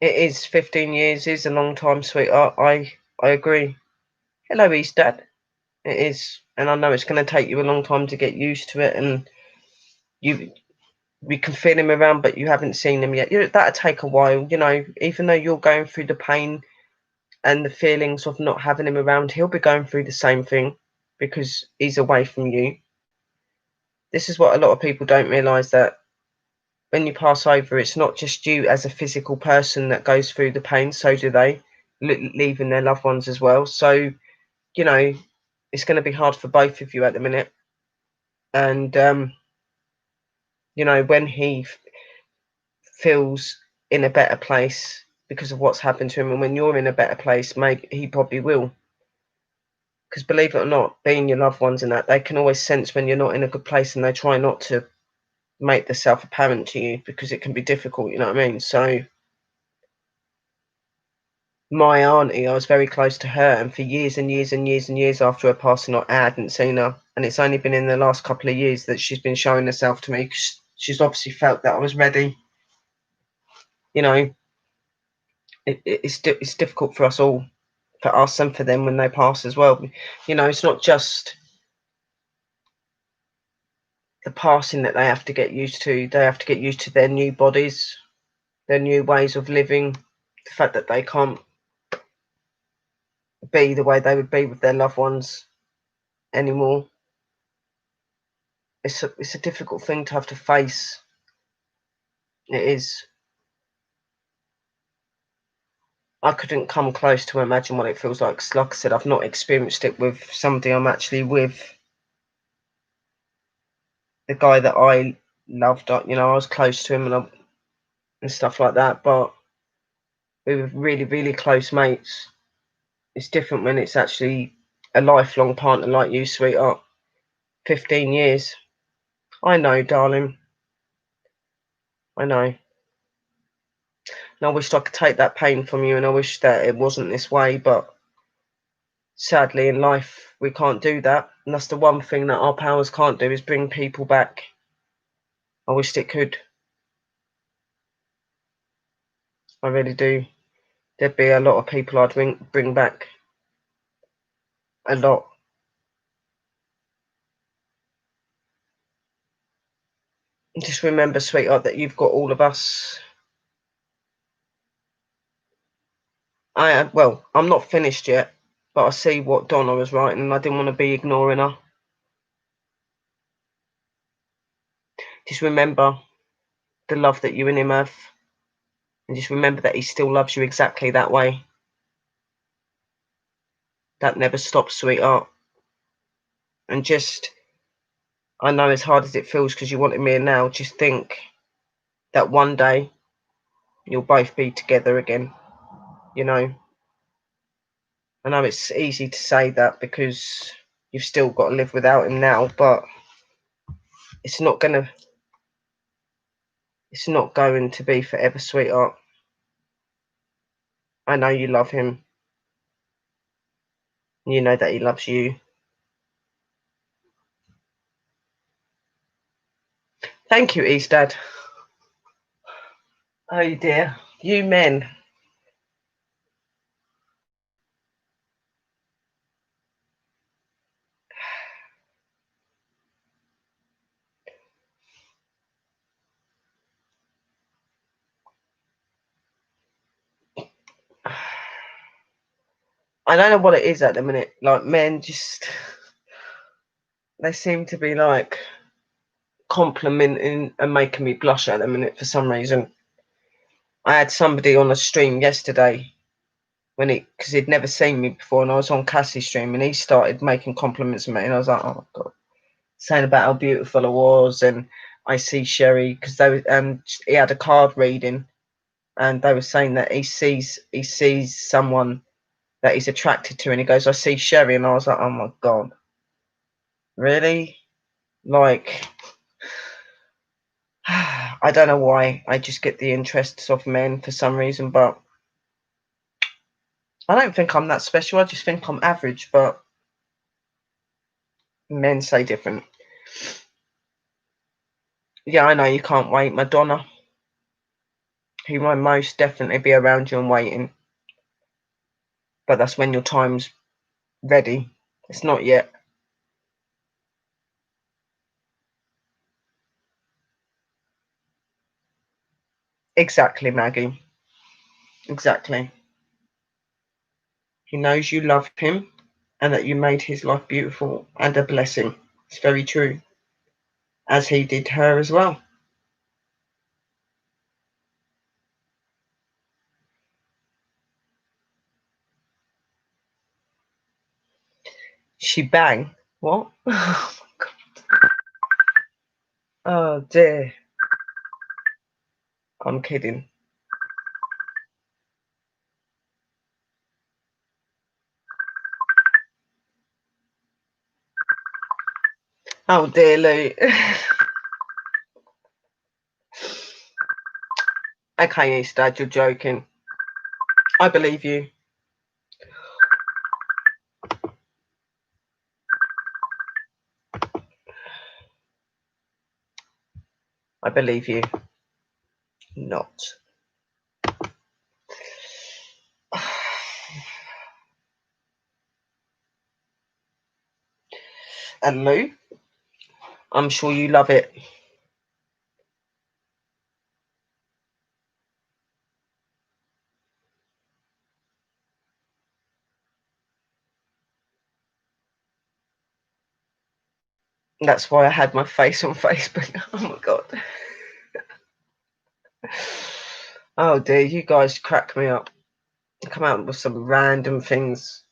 It is 15 years is a long time, sweetheart. I agree. Hello, East Dad. It is, and I know it's going to take you a long time to get used to it, and we can feel him around, but you haven't seen him yet. That'll take a while, even though you're going through the pain and the feelings of not having him around, he'll be going through the same thing because he's away from you. This is what a lot of people don't realise, that when you pass over, it's not just you as a physical person that goes through the pain, so do they, leaving their loved ones as well. So, it's going to be hard for both of you at the minute. And, when he feels in a better place because of what's happened to him, and when you're in a better place, maybe he probably will. Because believe it or not, being your loved ones and that, they can always sense when you're not in a good place, and they try not to make themselves apparent to you because it can be difficult, you know what I mean? So my auntie, I was very close to her, and for years and years and years and years after her passing, I hadn't seen her. And it's only been in the last couple of years that she's been showing herself to me, because she's obviously felt that I was ready. It's difficult for us all, for us and for them when they pass as well. It's not just the passing that they have to get used to. They have to get used to their new bodies, their new ways of living, the fact that they can't be the way they would be with their loved ones anymore. It's a difficult thing to have to face. It is. I couldn't come close to imagine what it feels like. 'Cause like I said, I've not experienced it with somebody I'm actually with. The guy that I loved, I was close to him and stuff like that, but we were really, really close mates. It's different when it's actually a lifelong partner like you, sweetheart. 15 years. I know, darling. I know. And I wished I could take that pain from you, and I wish that it wasn't this way, but sadly in life we can't do that. And that's the one thing that our powers can't do, is bring people back. I wished it could. I really do. There'd be a lot of people I'd bring back. A lot. Just remember, sweetheart, that you've got all of us. I'm not finished yet, but I see what Donna was writing, and I didn't want to be ignoring her. Just remember the love that you and him have, and just remember that he still loves you exactly that way. That never stops, sweetheart. And I know as hard as it feels because you want him here now, just think that one day you'll both be together again. I know it's easy to say that because you've still got to live without him now, but it's not going to be forever, sweetheart. I know you love him. You know that he loves you. Thank you, Eastad. Oh dear, you men. I don't know what it is at the minute. Like, men they seem to be like complimenting and making me blush at the minute for some reason. I had somebody on a stream yesterday because he'd never seen me before, and I was on Cassie's stream, and he started making compliments to me, and I was like, oh God, saying about how beautiful I was, and I see Sherry, because he had a card reading, and they were saying that he sees someone that he's attracted to, and he goes, I see Sherry, and I was like, oh my God, really? Like, I don't know why I just get the interests of men for some reason, but I don't think I'm that special. I just think I'm average, but men say different. Yeah, I know you can't wait, Madonna. He might most definitely be around you and waiting. But that's when your time's ready. It's not yet. Exactly, Maggie. Exactly. He knows you love him and that you made his life beautiful and a blessing. It's very true. As he did her as well. She bang. What? Oh dear. I'm kidding. Oh dear, Lou. Okay, Eastad, you're joking. I believe you. I believe you. Not. And Lou, I'm sure you love it. That's why I had my face on Facebook. Oh my god. Oh dear, you guys crack me up. Come out with some random things.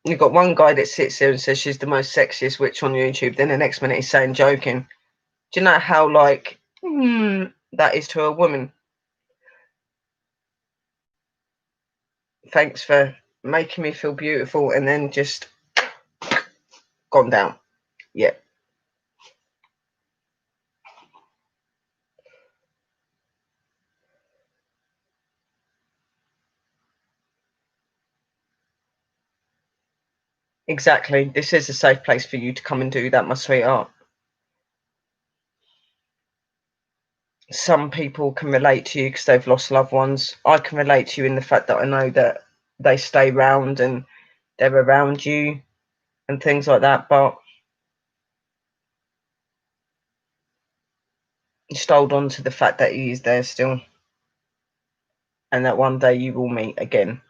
You've got one guy that sits there and says she's the most sexiest witch on YouTube. Then the next minute he's saying joking. Do you know how that is to a woman? Thanks for making me feel beautiful and then just gone down. Yeah. Exactly. This is a safe place for you to come and do that, my sweetheart. Some people can relate to you because they've lost loved ones. I can relate to you in the fact that I know that they stay round and they're around you and things like that, but just hold on to the fact that he is there still and that one day you will meet again.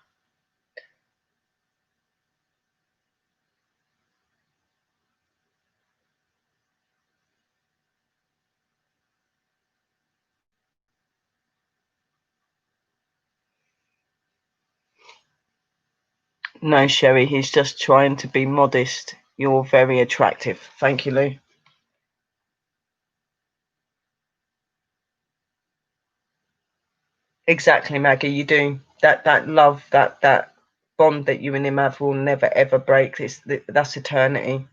No, Sherry, he's just trying to be modest. You're very attractive. Thank you, Lou. Exactly, Maggie, you do. That love, that bond that you and him have will never ever break. That's eternity.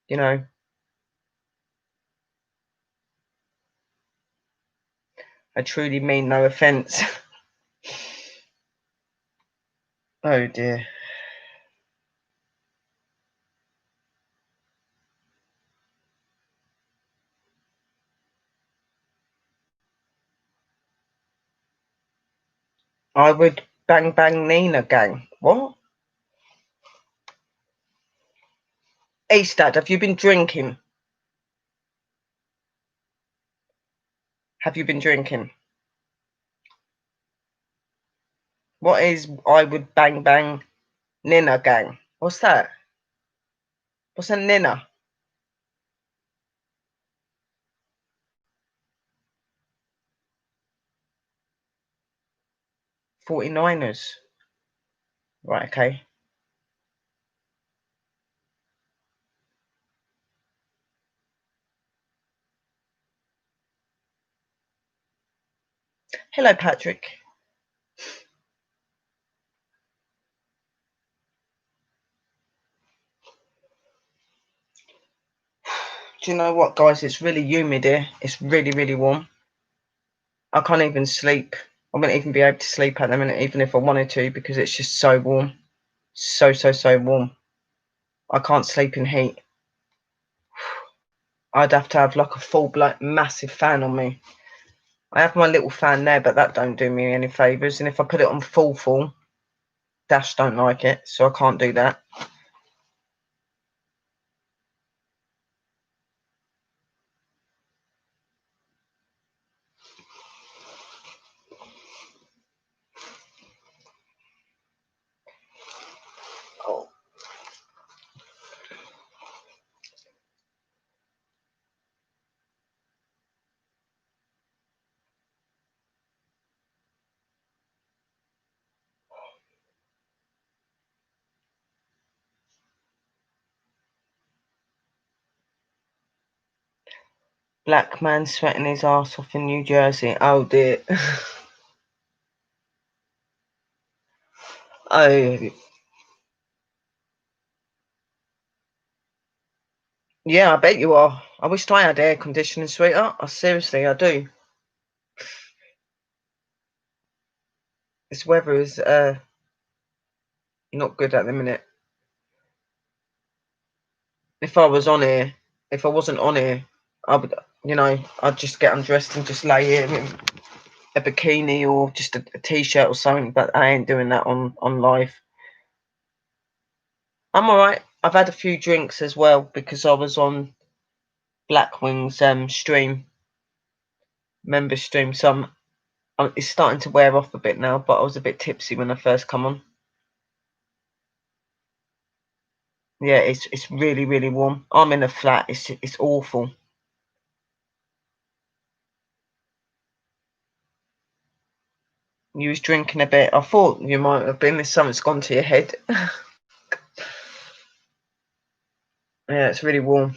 You know. I truly mean no offence. Oh dear. I would bang bang Nina gang. What? Eastad, have you been drinking? Have you been drinking? What is I would bang bang Nina gang? What's that? What's a Nina? 49ers. Right, okay. Hello, Patrick. Do you know what, guys? It's really humid here. It's really, really warm. I can't even sleep. I wouldn't even be able to sleep at the minute, even if I wanted to, because it's just so warm. So, so, so warm. I can't sleep in heat. I'd have to have like a full, like, massive fan on me. I have my little fan there, but that don't do me any favours. And if I put it on full, Dash don't like it, so I can't do that. Oh. Black man sweating his ass off in New Jersey. Oh dear. Oh. Yeah, I bet you are. I wish I had air conditioning, sweetheart. Seriously, I do. This weather is not good at the minute. If I wasn't on here, I would, I'd just get undressed and just lay here in a bikini or just a t-shirt or something. But I ain't doing that on live. I'm all right. I've had a few drinks as well because I was on Blackwing's stream, member stream. So it's starting to wear off a bit now. But I was a bit tipsy when I first come on. Yeah, it's really, really warm. I'm in a flat. It's awful. You was drinking a bit. I thought you might have been. If something's gone to your head. Yeah, it's really warm.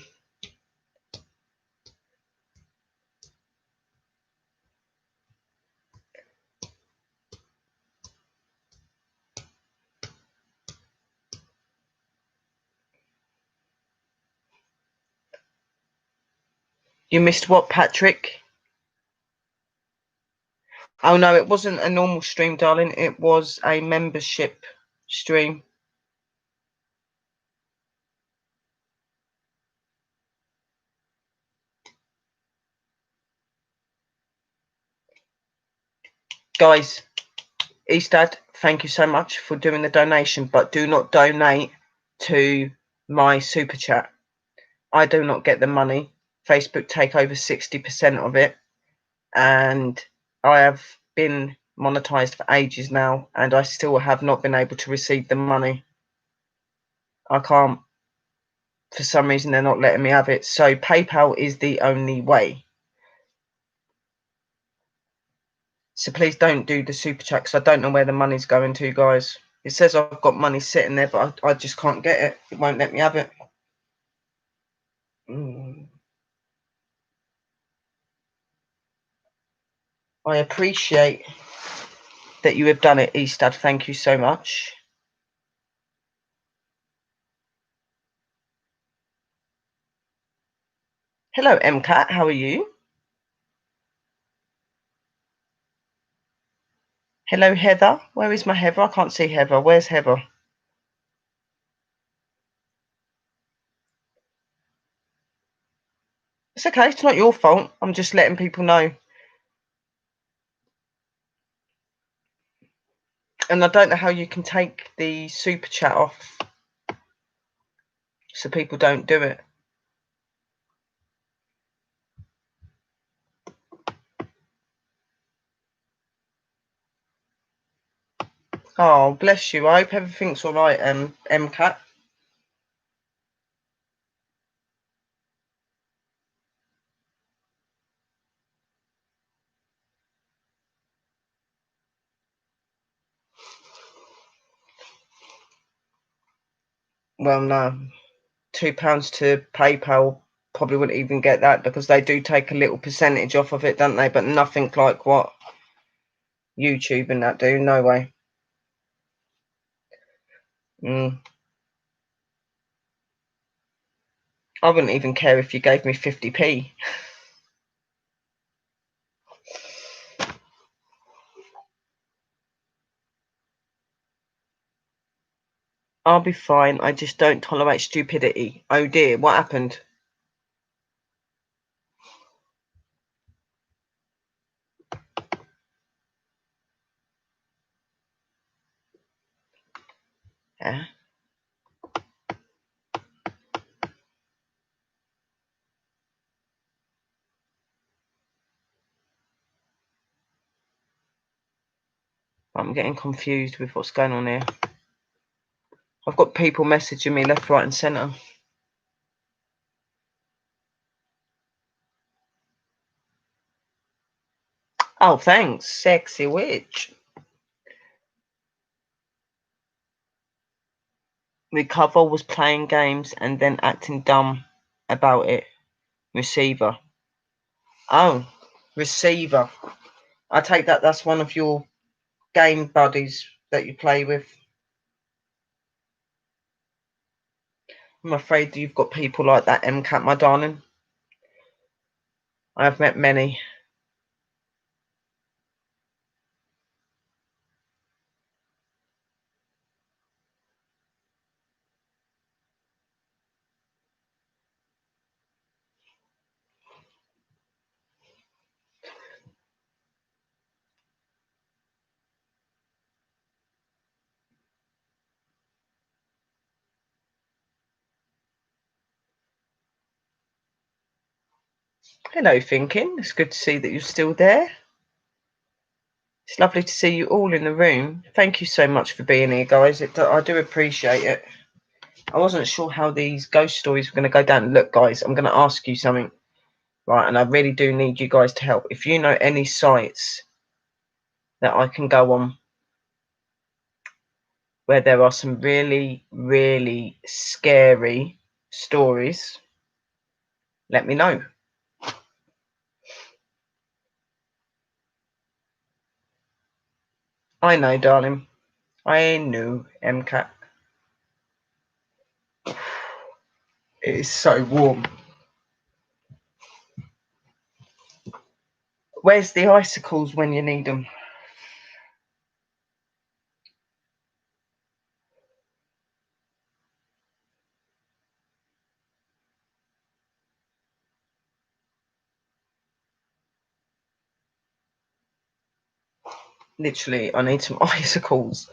You missed what, Patrick? Oh no, it wasn't a normal stream, darling. It was a membership stream. Guys, Eastad, thank you so much for doing the donation, but do not donate to my super chat. I do not get the money. Facebook take over 60% of it, and I have been monetized for ages now, and I still have not been able to receive the money. I can't. For some reason, they're not letting me have it. So PayPal is the only way. So please don't do the super chat because I don't know where the money's going to, guys. It says I've got money sitting there, but I just can't get it. It won't let me have it. I appreciate that you have done it, Eastad. Thank you so much. Hello, MCAT. How are you? Hello, Heather. Where is my Heather? I can't see Heather. Where's Heather? It's okay. It's not your fault. I'm just letting people know. And I don't know how you can take the super chat off so people don't do it. Oh, bless you. I hope everything's all right, MCAT. Well, no. £2 to PayPal probably wouldn't even get that because they do take a little percentage off of it, don't they? But nothing like what YouTube and that do. No way. I wouldn't even care if you gave me 50p. I'll be fine. I just don't tolerate stupidity. Oh dear, what happened? Yeah. I'm getting confused with what's going on here. I've got people messaging me left, right and centre. Oh, thanks, sexy witch. Recover was playing games and then acting dumb about it. Receiver. Oh, receiver. I take that that's one of your game buddies that you play with. I'm afraid you've got people like that, MCAT, my darling. I have met many. Hello, Thinking. It's good to see that you're still there. It's lovely to see you all in the room. Thank you so much for being here, guys. I do appreciate it. I wasn't sure how these ghost stories were going to go down. Look, guys, I'm going to ask you something, right? And I really do need you guys to help. If you know any sites that I can go on where there are some really, really scary stories, let me know. I know, darling. I know, MCAT. It is so warm. Where's the icicles when you need them? Literally, I need some icicles.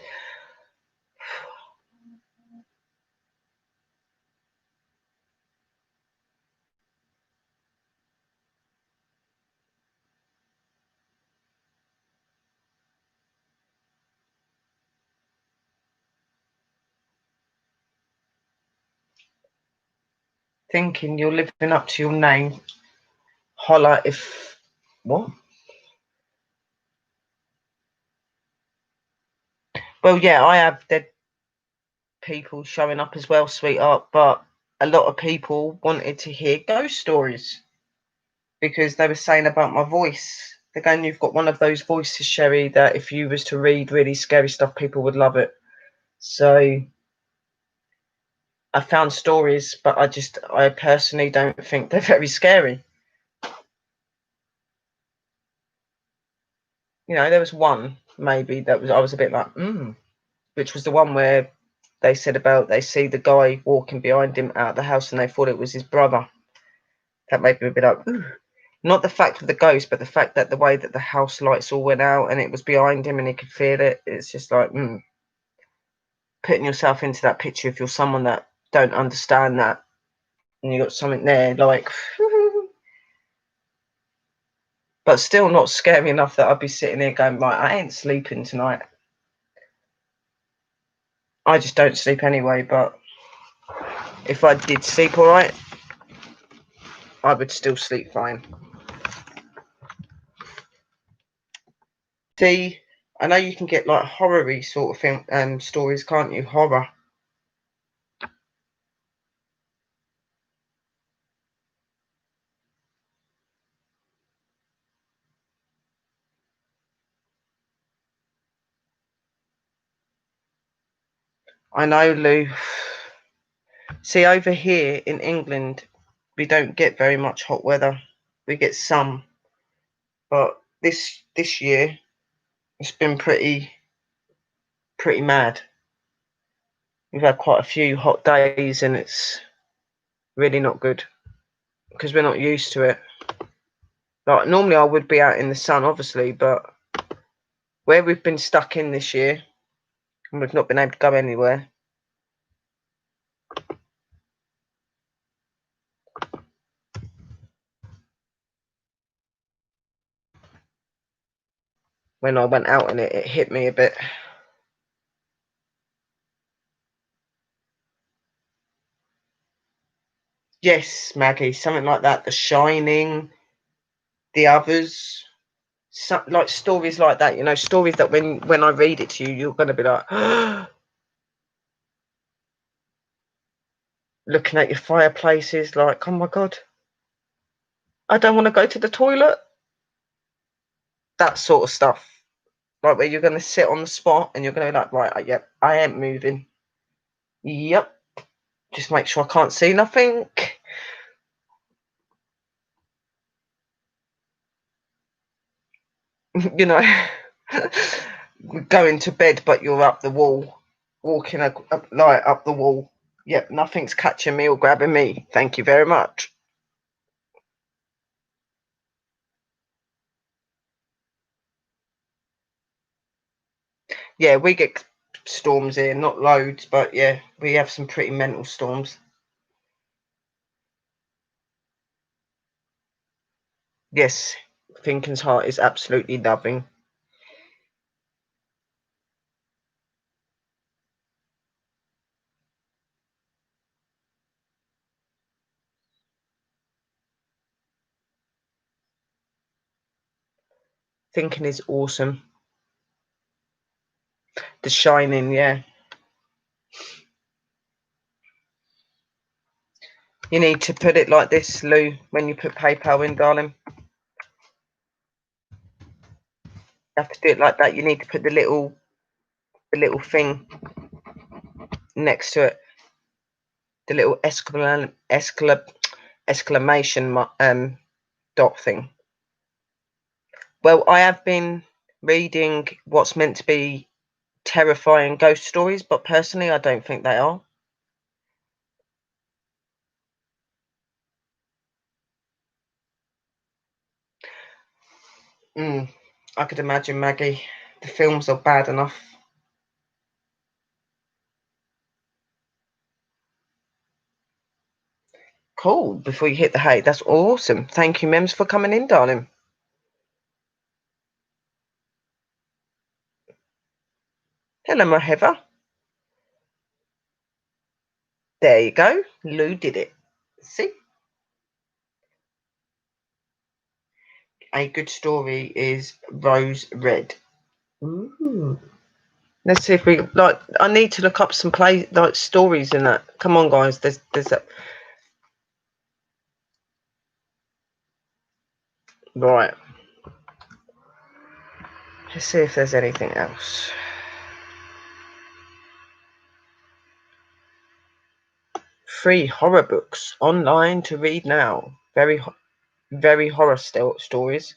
Thinking you're living up to your name. Holler if... What? Well, yeah, I have dead people showing up as well, sweetheart, but a lot of people wanted to hear ghost stories because they were saying about my voice. They're going, you've got one of those voices, Sherry, that if you was to read really scary stuff, people would love it. So I found stories, but I personally don't think they're very scary. You know, there was one maybe that was I was a bit like, which was the one where they said about they see the guy walking behind him out of the house and they thought it was his brother. That made me a bit like, ooh. Not the fact of the ghost, but the fact that the way that the house lights all went out and it was behind him and he could feel it. It's just like, putting yourself into that picture if you're someone that don't understand that and you got something there like, but still not scary enough that I'd be sitting here going, right, I ain't sleeping tonight. I just don't sleep anyway, but if I did sleep all right, I would still sleep fine. See, I know you can get like horror-y sort of thing, stories, can't you? Horror. I know, Lou. See, over here in England, we don't get very much hot weather. We get some, but this year it's been pretty mad. We've had quite a few hot days, and it's really not good because we're not used to it. Like normally, I would be out in the sun, obviously, but where we've been stuck in this year, and we've not been able to go anywhere. when I went out in it, it hit me a bit. Yes, Maggie, something like that. The Shining, The Others, like stories like that. You know, stories that when I read it to you, you're going to be like, looking at your fireplaces, like, oh my god, I don't want to go to the toilet. That sort of stuff. Like where you're going to sit on the spot and you're going to be like, right, yep, I ain't moving. Yep, just make sure I can't see nothing. You know, going to bed, but you're up the wall, walking like up the wall. Yep, nothing's catching me or grabbing me. Thank you very much. Yeah, we get storms here, not loads, but yeah, we have some pretty mental storms. Yes, Finken's heart is absolutely loving. Thinking is awesome. The Shining, yeah. You need to put it like this, Lou, when you put PayPal in, darling. You have to do it like that. You need to put the little thing next to it. The little exclamation dot thing. Well, I have been reading what's meant to be terrifying ghost stories, but personally, I don't think they are. I could imagine, Maggie. The films are bad enough. Cool. Before you hit the hay, that's awesome. Thank you, Mems, for coming in, darling. Hello, my Heather. There you go. Lou did it. See? A good story is rose red. Ooh. Let's see if we like. I need to look up some like stories in that. Come on, guys. There's that. Right. Let's see if there's anything else. Free horror books online to read now. Very horror stories.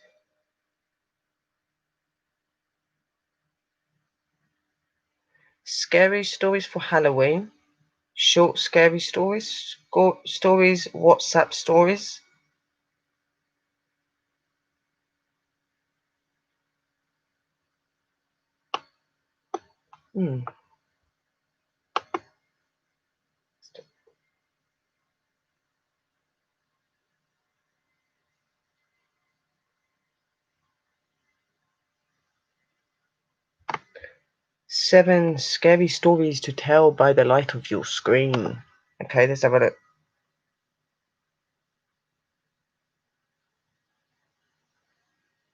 Scary stories for Halloween. Short scary stories. Stories. WhatsApp stories. Hmm. 7 scary stories to tell by the light of your screen. Okay, let's have a look.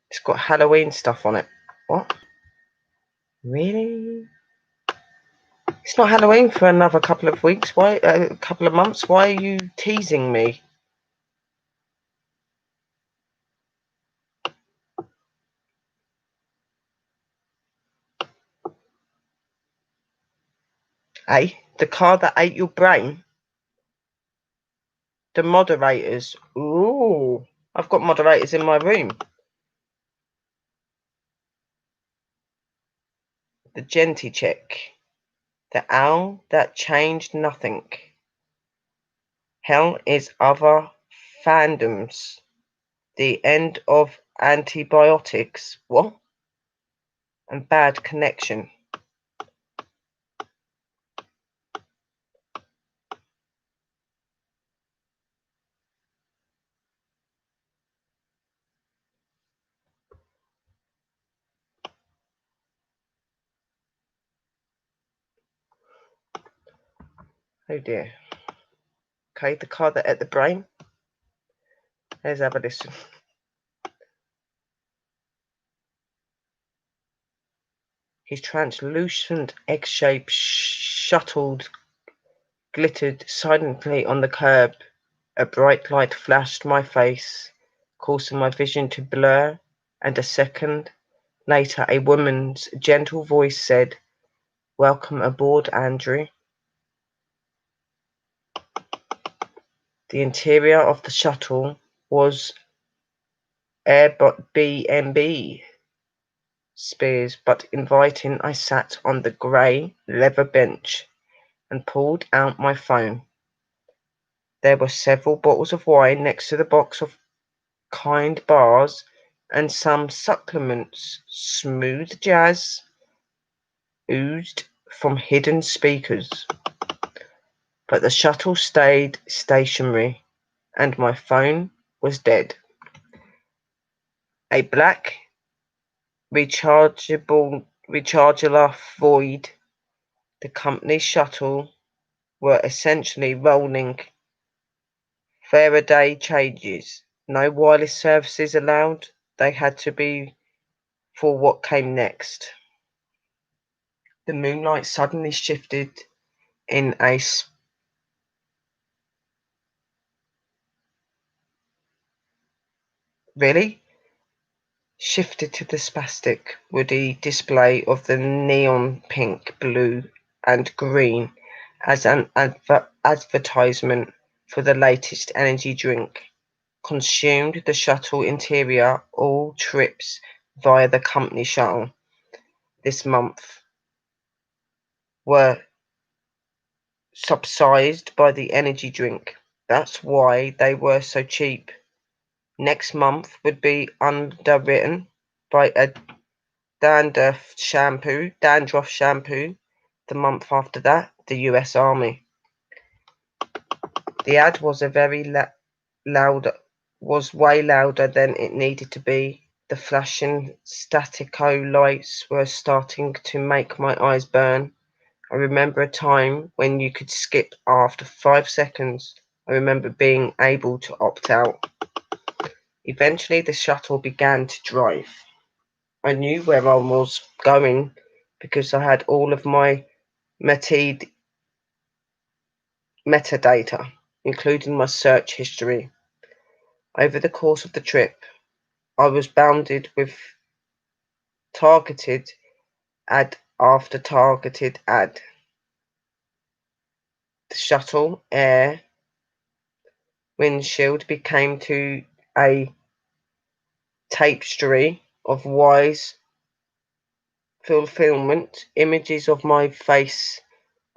It's got Halloween stuff on it. What? Really? It's not Halloween for another couple of weeks. Why? A couple of months. Why are you teasing me? The car that ate your brain? The moderators. Ooh. I've got moderators in my room. The Genty chick. The owl that changed nothing. Hell is other fandoms. The end of antibiotics. What? And bad connection. Oh dear. Okay, the car that ate the brain. Let's have a listen. His translucent egg-shaped shuttle glittered silently on the curb. A bright light flashed my face, causing my vision to blur, and a second later a woman's gentle voice said, "Welcome aboard, Andrew." The interior of the shuttle was Airbnb Spears, but inviting. I sat on the grey leather bench and pulled out my phone. There were several bottles of wine next to the box of kind bars and some supplements. Smooth jazz oozed from hidden speakers. But the shuttle stayed stationary, and my phone was dead. A black rechargeable void. The company's shuttle were essentially rolling Faraday cages. No wireless services allowed. They had to be for what came next. The moonlight suddenly shifted in a really shifted to the spastic, woody display of the neon pink, blue, and green as an advertisement for the latest energy drink. Consumed the shuttle interior. All trips via the company shuttle this month were subsidized by the energy drink. That's why they were so cheap. Next month would be underwritten by a dandruff shampoo. The month after that, the US Army. The ad was way louder than it needed to be. The flashing statico lights were starting to make my eyes burn. I remember a time when you could skip after 5 seconds. I remember being able to opt out. Eventually the shuttle began to drive. I knew where I was going because I had all of my metadata, including my search history. Over the course of the trip, I was bounded with targeted ad after targeted ad. The shuttle air windshield became to a tapestry of wise fulfillment, images of my face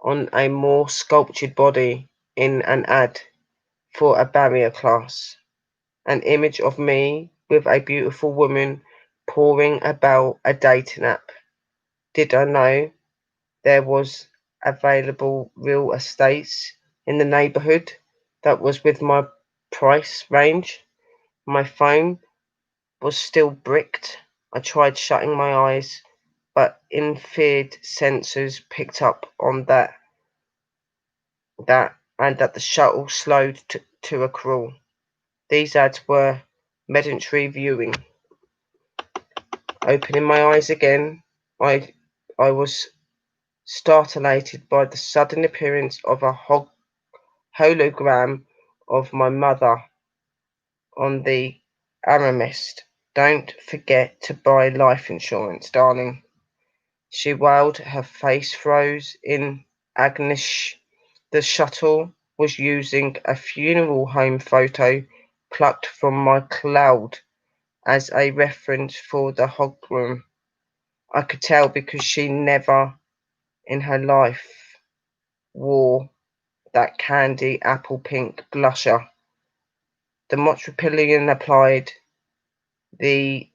on a more sculptured body in an ad for a barrier class, an image of me with a beautiful woman pouring about a dating app. Did I know there was available real estates in the neighbourhood that was with my price range? My phone was still bricked. I tried shutting my eyes, but infrared sensors picked up on that and that the shuttle slowed to a crawl. These ads were mandatory viewing. Opening my eyes again, I was startled by the sudden appearance of a hologram of my mother on the armrest. "Don't forget to buy life insurance, darling," she wailed. Her face froze in agony. The shuttle was using a funeral home photo plucked from my cloud as a reference for the hologram. I could tell because she never in her life wore that candy apple pink blusher. The Metropolitan applied. The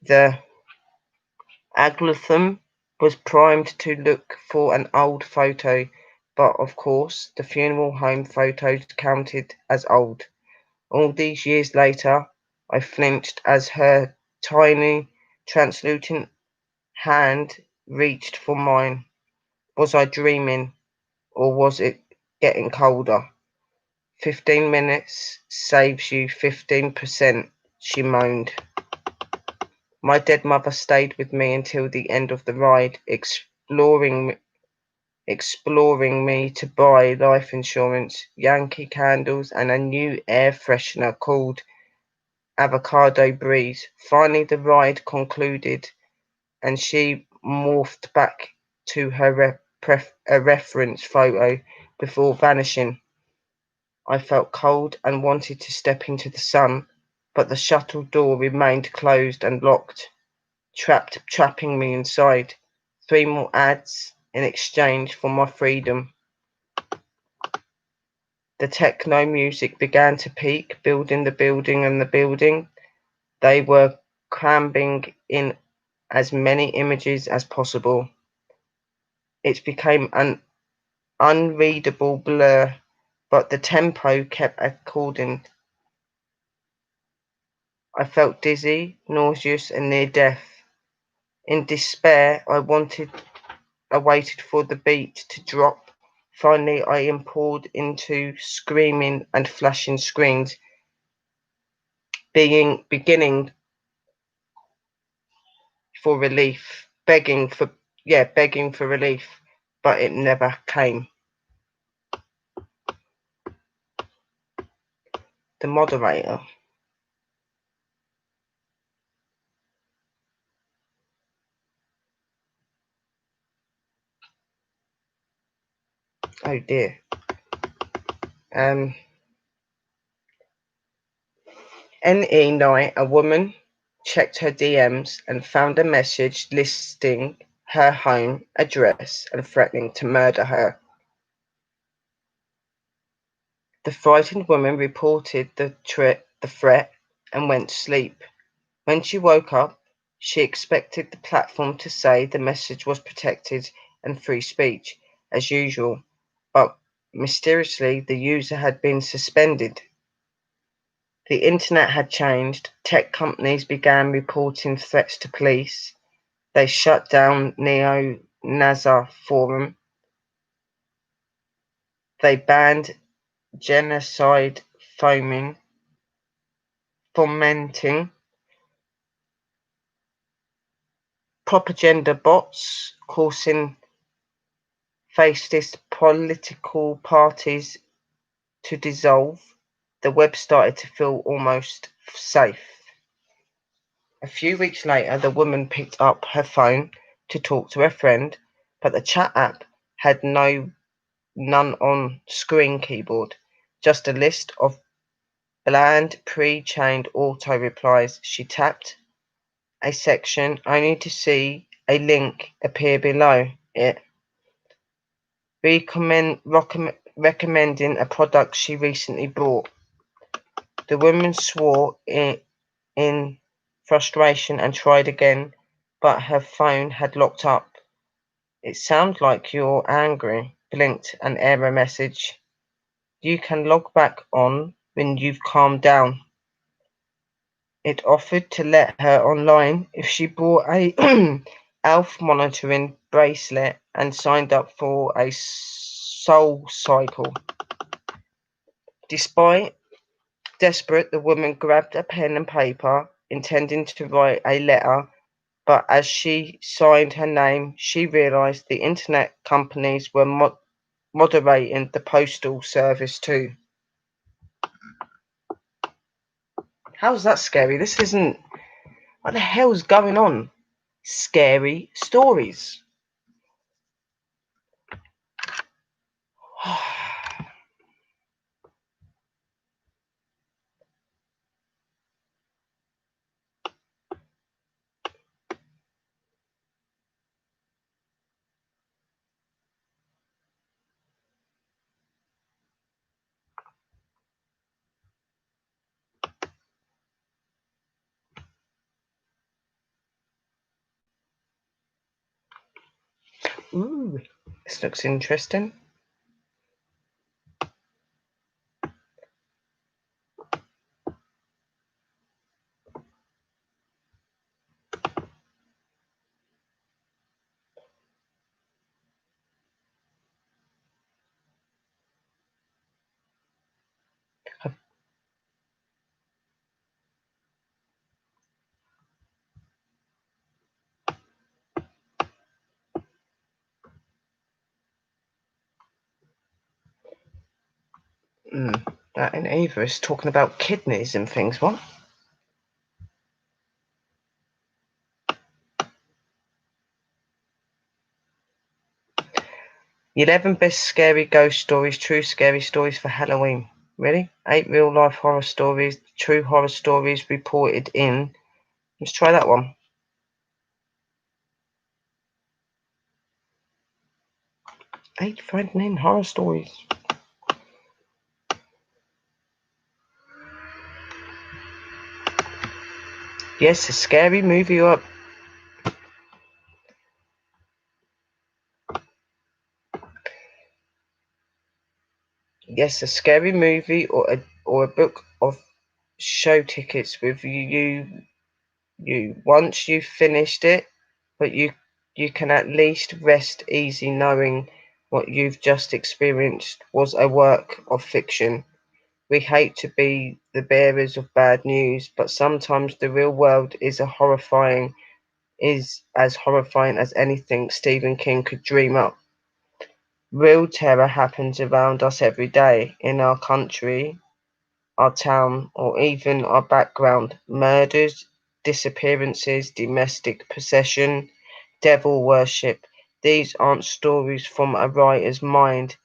algorithm was primed to look for an old photo, but of course the funeral home photos counted as old. All these years later, I flinched as her tiny, translucent hand reached for mine. Was I dreaming, or was it getting colder. 15 minutes saves you 15%, she moaned. My dead mother stayed with me until the end of the ride, exploring me to buy life insurance, Yankee candles, and a new air freshener called Avocado Breeze. Finally, the ride concluded, and she morphed back to her a reference photo before vanishing. I felt cold and wanted to step into the sun, but the shuttle door remained closed and locked, trapping me inside. 3 more ads in exchange for my freedom. The techno music began to peak, building the building and the building. They were cramming in as many images as possible. It became an unreadable blur, but the tempo kept according. I felt dizzy, nauseous, and near death. In despair, I waited for the beat to drop. Finally, I poured into screaming and flashing screens, beginning for relief, begging for relief, but it never came. The moderator. Oh dear. NE night, a woman checked her DMs and found a message listing her home address and threatening to murder her. The frightened woman reported the threat and went to sleep. When she woke up, she expected the platform to say the message was protected and free speech, as usual, but mysteriously the user had been suspended. The internet had changed. Tech companies began reporting threats to police. They shut down neo-Nazi forum. They banned genocide fomenting, propaganda bots, causing fascist political parties to dissolve. The web started to feel almost safe. A few weeks later, the woman picked up her phone to talk to her friend, but the chat app had none on screen keyboard, just a list of bland pre-chained auto replies. She tapped a section only to see a link appear below it, recommending a product she recently bought. The woman swore in frustration and tried again, but her phone had locked up. It sounds like you're angry, blinked an error message. You can log back on when you've calmed down. It offered to let her online if she bought a ALF monitoring bracelet and signed up for a soul cycle. Despite desperate, the woman grabbed a pen and paper, intending to write a letter, but as she signed her name, she realised the internet companies were moderating the postal service too. How's that scary? This isn't... What the hell's going on? Scary stories. Ooh, this looks interesting. That ain't either. It's talking about kidneys and things. What? The 11 best scary ghost stories, true scary stories for Halloween. Really? 8 real life horror stories, true horror stories reported in. Let's try that one. 8 frightening horror stories. Yes, a scary movie or a scary movie or a book of show tickets with you once you've finished it, but you can at least rest easy knowing what you've just experienced was a work of fiction. We hate to be the bearers of bad news, but sometimes the real world is as horrifying as anything Stephen King could dream up. Real terror happens around us every day, in our country, our town, or even our background. Murders, disappearances, domestic possession, devil worship. These aren't stories from a writer's mind.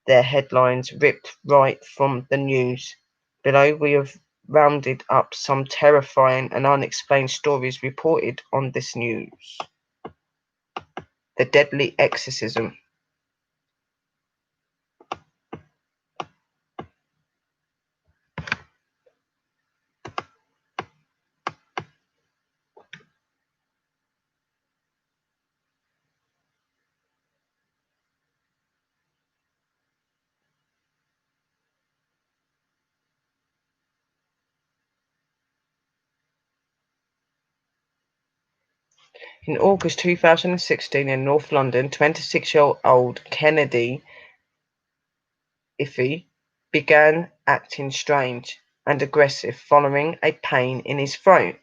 They're headlines ripped right from the news. Below we have rounded up some terrifying and unexplained stories reported on this news. The Deadly Exorcism. In August 2016 in North London, 26-year-old Kennedy Iffy began acting strange and aggressive following a pain in his throat.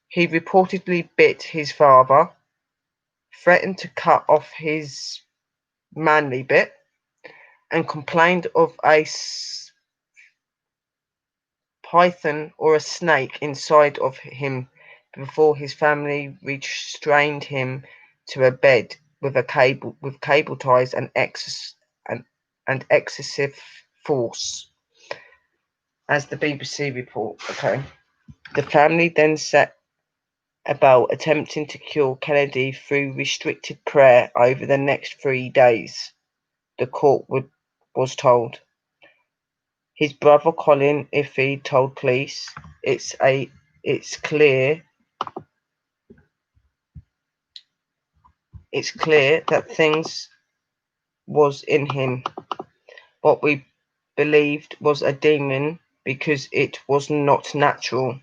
He reportedly bit his father, threatened to cut off his manly bit, and complained of a python or a snake inside of him before his family restrained him to a bed with cable ties and excessive force, as the BBC report. Okay, the family then set about attempting to cure Kennedy through restricted prayer over the next 3 days. The court was told. His brother Colin Iffy told police, It's clear that things was in him. What we believed was a demon because it was not natural.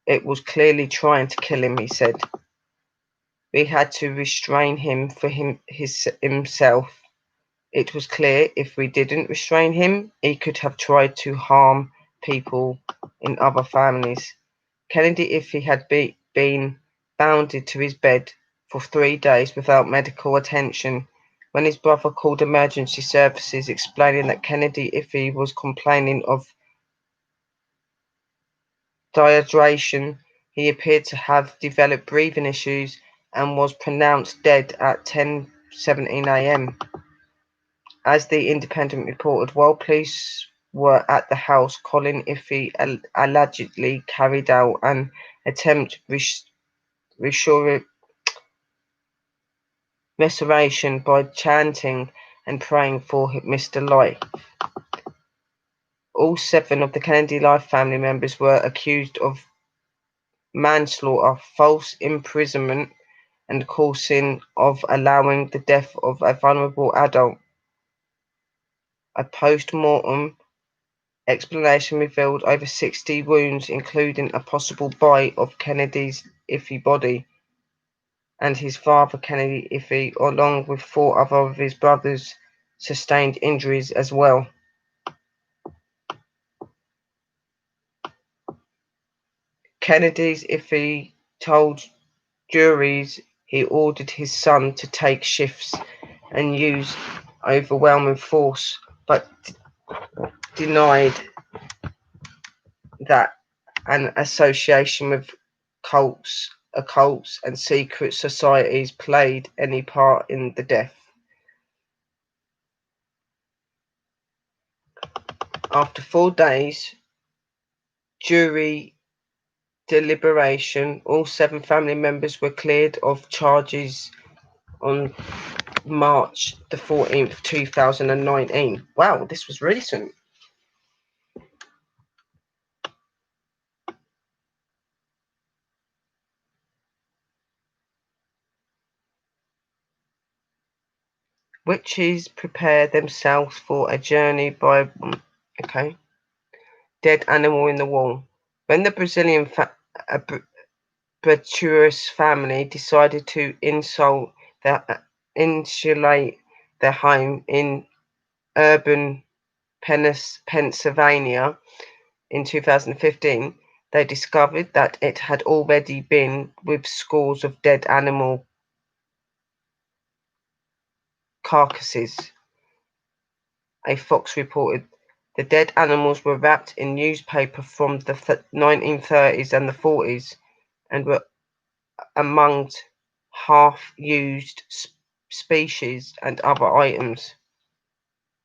It was clearly trying to kill him, he said. We had to restrain him for himself. It was clear if we didn't restrain him, he could have tried to harm people in other families. Kennedy, if he had been bounded to his bed for 3 days without medical attention, when his brother called emergency services explaining that Kennedy, if he was complaining of dehydration, he appeared to have developed breathing issues and was pronounced dead at 10:17 a.m. As the Independent reported, while police were at the house, Colin Iffy allegedly carried out an attempt restoration by chanting and praying for Mr. Life. All 7 of the Kennedy Life family members were accused of manslaughter, false imprisonment, and causing of allowing the death of a vulnerable adult. A post-mortem explanation revealed over 60 wounds, including a possible bite of Kennedy's Iffy body, and his father, Kennedy Iffy, along with 4 other of his brothers, sustained injuries as well. Kennedy's Iffy told juries he ordered his son to take shifts and use overwhelming force, but denied that an association with occults, and secret societies played any part in the death. After 4 days, jury deliberation, all 7 family members were cleared of charges on March the 14th, 2019. Wow, this was recent. Witches prepare themselves for a journey by... Okay. Dead animal in the wall. When the Brazilian Bratuus family decided to insulate their home in urban Pennsylvania in 2015, they discovered that it had already been with scores of dead animal carcasses. A Fox reported the dead animals were wrapped in newspaper from the 1930s and the 40s and were among half-used species and other items.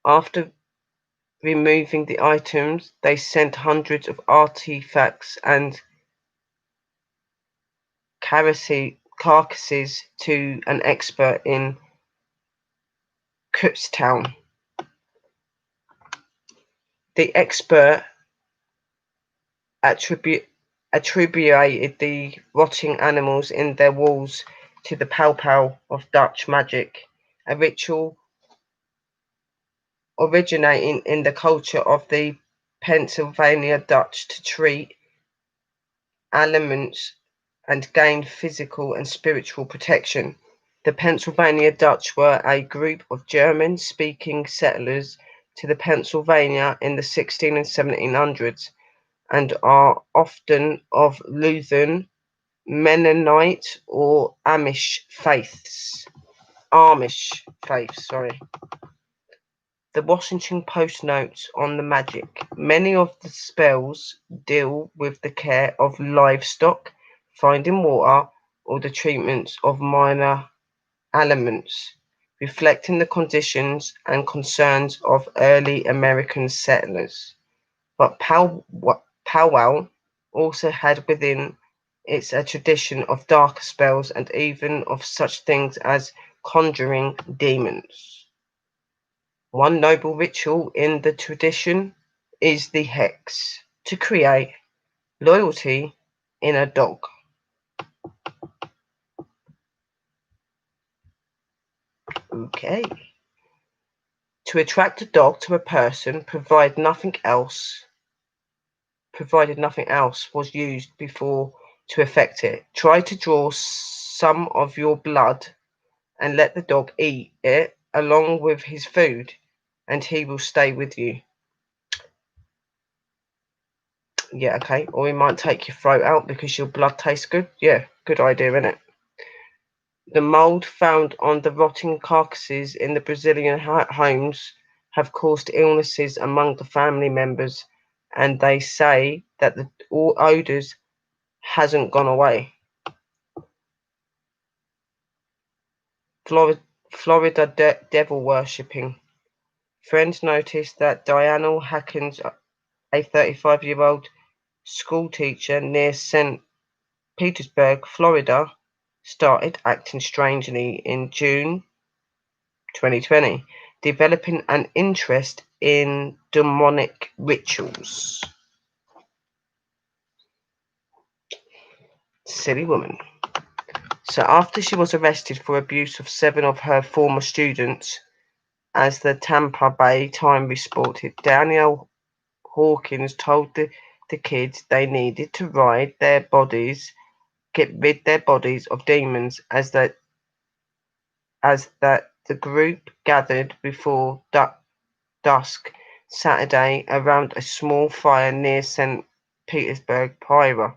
After removing the items, they sent hundreds of artifacts and carcasses to an expert in Kutztown. The expert attributed the rotting animals in their walls to the pow-pow of Dutch magic, a ritual originating in the culture of the Pennsylvania Dutch to treat ailments and gain physical and spiritual protection. The Pennsylvania Dutch were a group of German-speaking settlers to the Pennsylvania in the 1600s and 1700s and are often of Lutheran, Mennonite, or Amish faiths. The Washington Post notes on the magic. Many of the spells deal with the care of livestock, finding water, or the treatment of minor ailments, reflecting the conditions and concerns of early American settlers. But powwow also had within it a tradition of darker spells and even of such things as conjuring demons. One noble ritual in the tradition is the Hex To Create Loyalty in a dog. Okay. To attract a dog to a person, provided nothing else was used before to effect it. Try to draw some of your blood and let the dog eat it along with his food, and he will stay with you. Yeah, okay. Or he might take your throat out because your blood tastes good. Yeah, good idea, isn't it? The mold found on the rotting carcasses in the Brazilian homes have caused illnesses among the family members, and they say that the odours hasn't gone away. Florida devil worshipping. Friends noticed that Diana Hackens, a 35-year-old school teacher near St. Petersburg, Florida, started acting strangely in June 2020, developing an interest in demonic rituals. Silly woman. So after she was arrested for abuse of 7 of her former students, as the Tampa Bay Times reported, Danielle Hawkins told the kids they needed to get rid their bodies of demons, as that the group gathered before dusk Saturday around a small fire near St. Petersburg Pyra.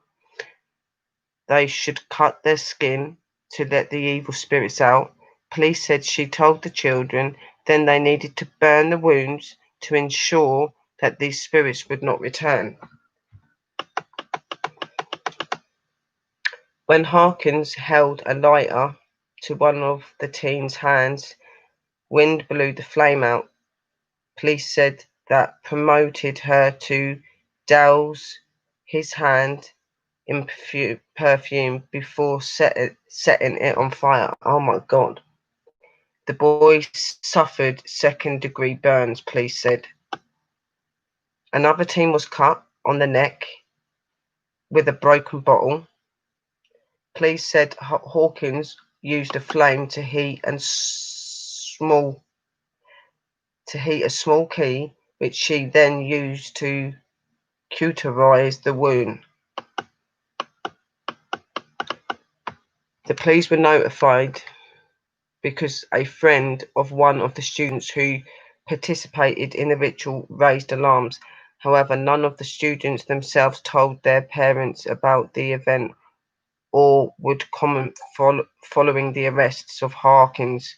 They should cut their skin to let the evil spirits out. Police said she told the children then they needed to burn the wounds to ensure that these spirits would not return. When Harkins held a lighter to one of the teen's hands, wind blew the flame out. Police said that prompted her to douse his hand in perfume before setting it on fire. Oh my God. The boy suffered second-degree burns, police said. Another teen was cut on the neck with a broken bottle. Police said Hawkins used a flame to heat a small key, which she then used to cauterize the wound. The police were notified because a friend of one of the students who participated in the ritual raised alarms. However, none of the students themselves told their parents about the event or would comment following the arrests of Harkins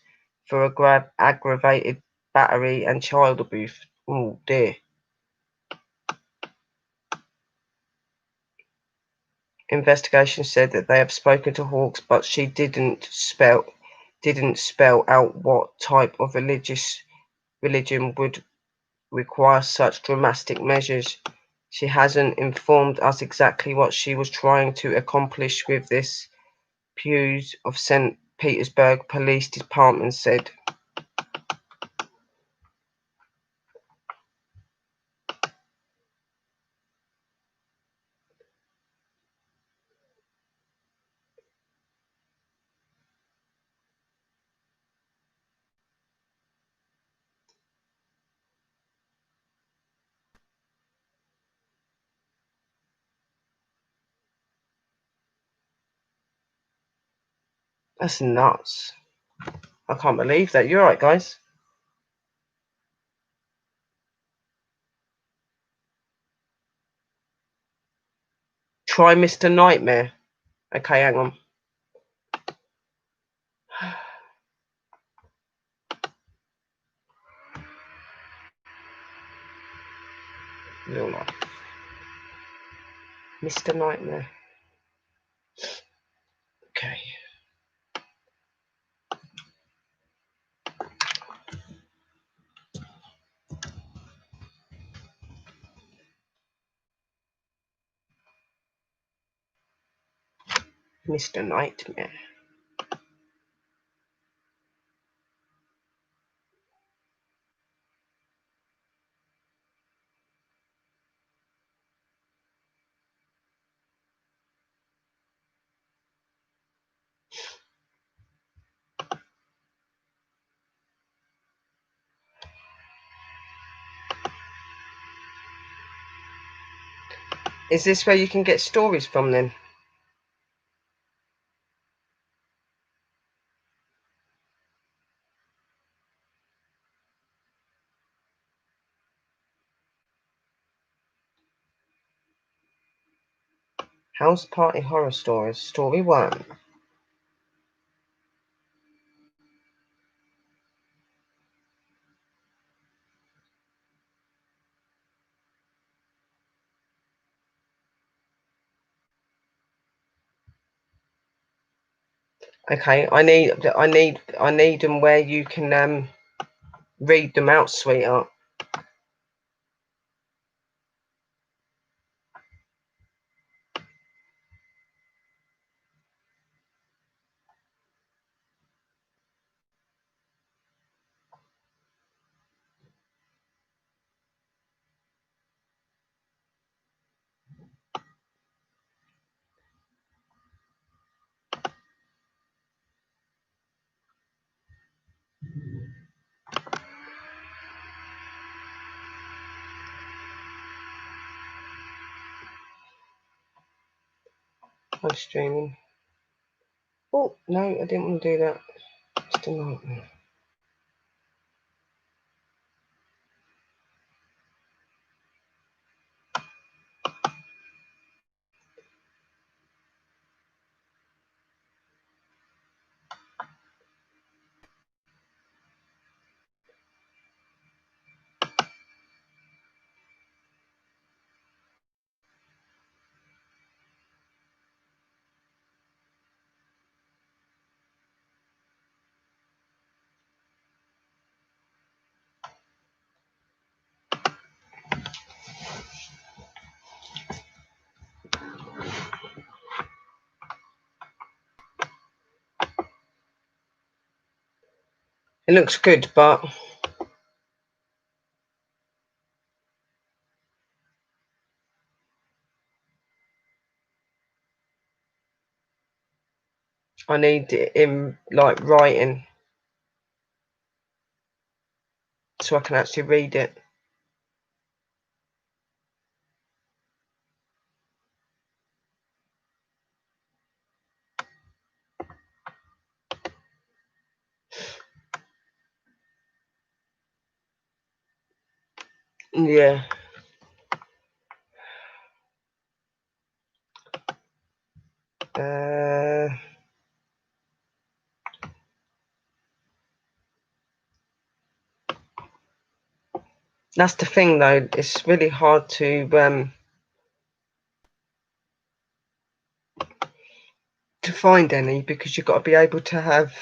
for aggravated battery and child abuse. Oh dear. Investigation said that they have spoken to Hawks, but she didn't spell out what type of religion would require such dramatic measures. She hasn't informed us exactly what she was trying to accomplish with this, Pews of St. Petersburg Police Department said. That's nuts. I can't believe that. You're right, guys. Try Mr. Nightmare. Okay, hang on. Real life. Mr. Nightmare. Okay. Mr. Nightmare. Is this where you can get stories from then? House Party Horror Stories, Story 1. Okay, I need them where you can read them out, sweetheart. I'm streaming. Oh, no, I didn't want to do that. Mr. Nightmare. It looks good, but I need it in like writing so I can actually read it. Yeah. That's the thing, though. It's really hard to find any, because you've got to be able to have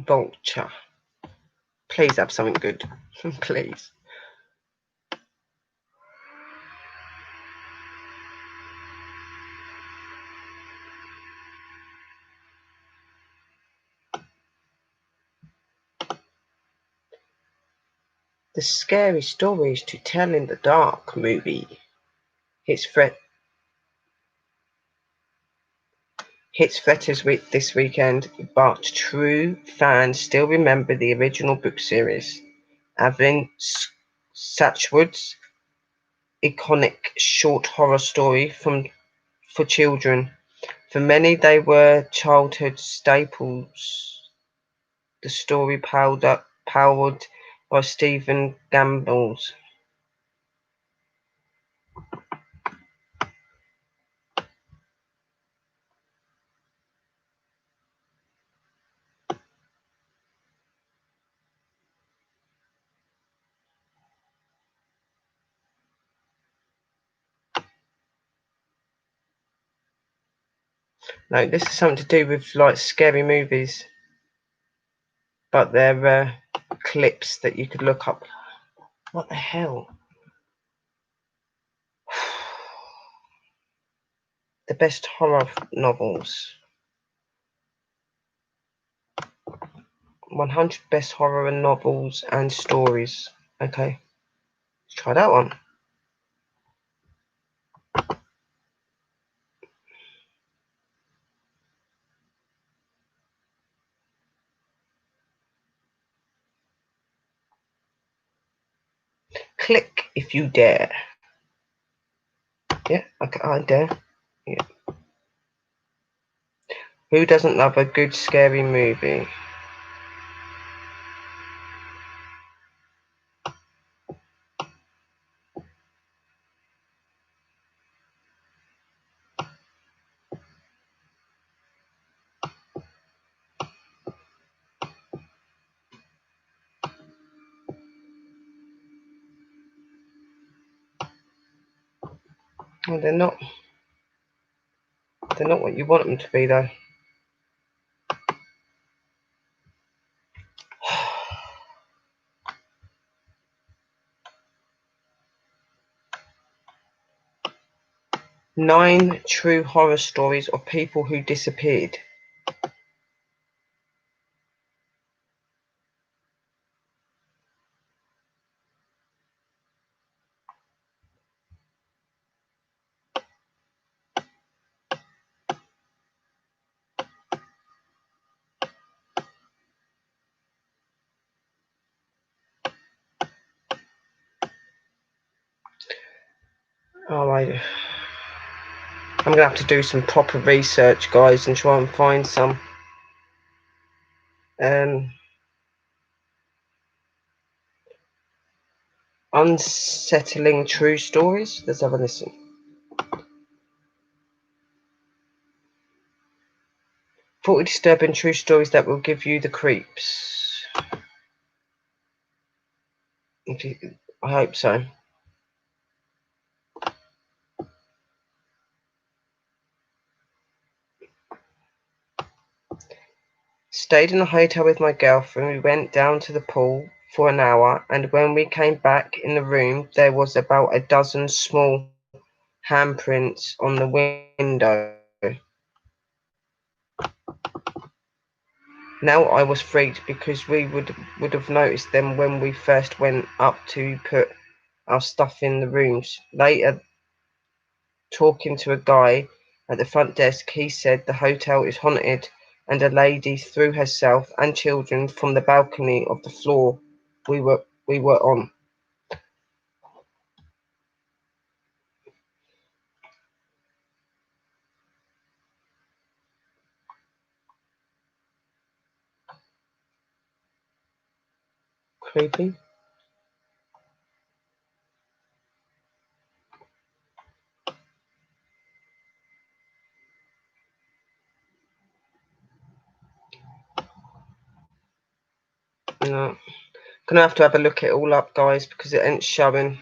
vulture. Please have something good. Please. The Scary Stories to Tell in the Dark movie hits theatres this weekend, but true fans still remember the original book series. Evelyn Satchwood's iconic short horror story for children. For many, they were childhood staples. The story powered by Stephen Gamble's. No, this is something to do with like scary movies, but they're clips that you could look up. What the hell? The best horror novels. 100 best horror novels and stories. Okay, let's try that one. Click if you dare. Yeah, okay, I dare. Yeah. Who doesn't love a good scary movie? Well, they're not what you want them to be, though. Nine true horror stories of people who disappeared. Oh, I'm gonna have to do some proper research, guys, and try and find some. Unsettling true stories. Let's have a listen. 40 disturbing true stories that will give you the creeps. I hope so. Stayed in a hotel with my girlfriend. We went down to the pool for an hour, and when we came back in the room, there was about a dozen small handprints on the window. Now I was freaked because we would have noticed them when we first went up to put our stuff in the rooms. Later, talking to a guy at the front desk, he said the hotel is haunted and a lady threw herself and children from the balcony of the floor we were on. Creepy. No. Gonna have to have a look it all up, guys, because it ain't showing.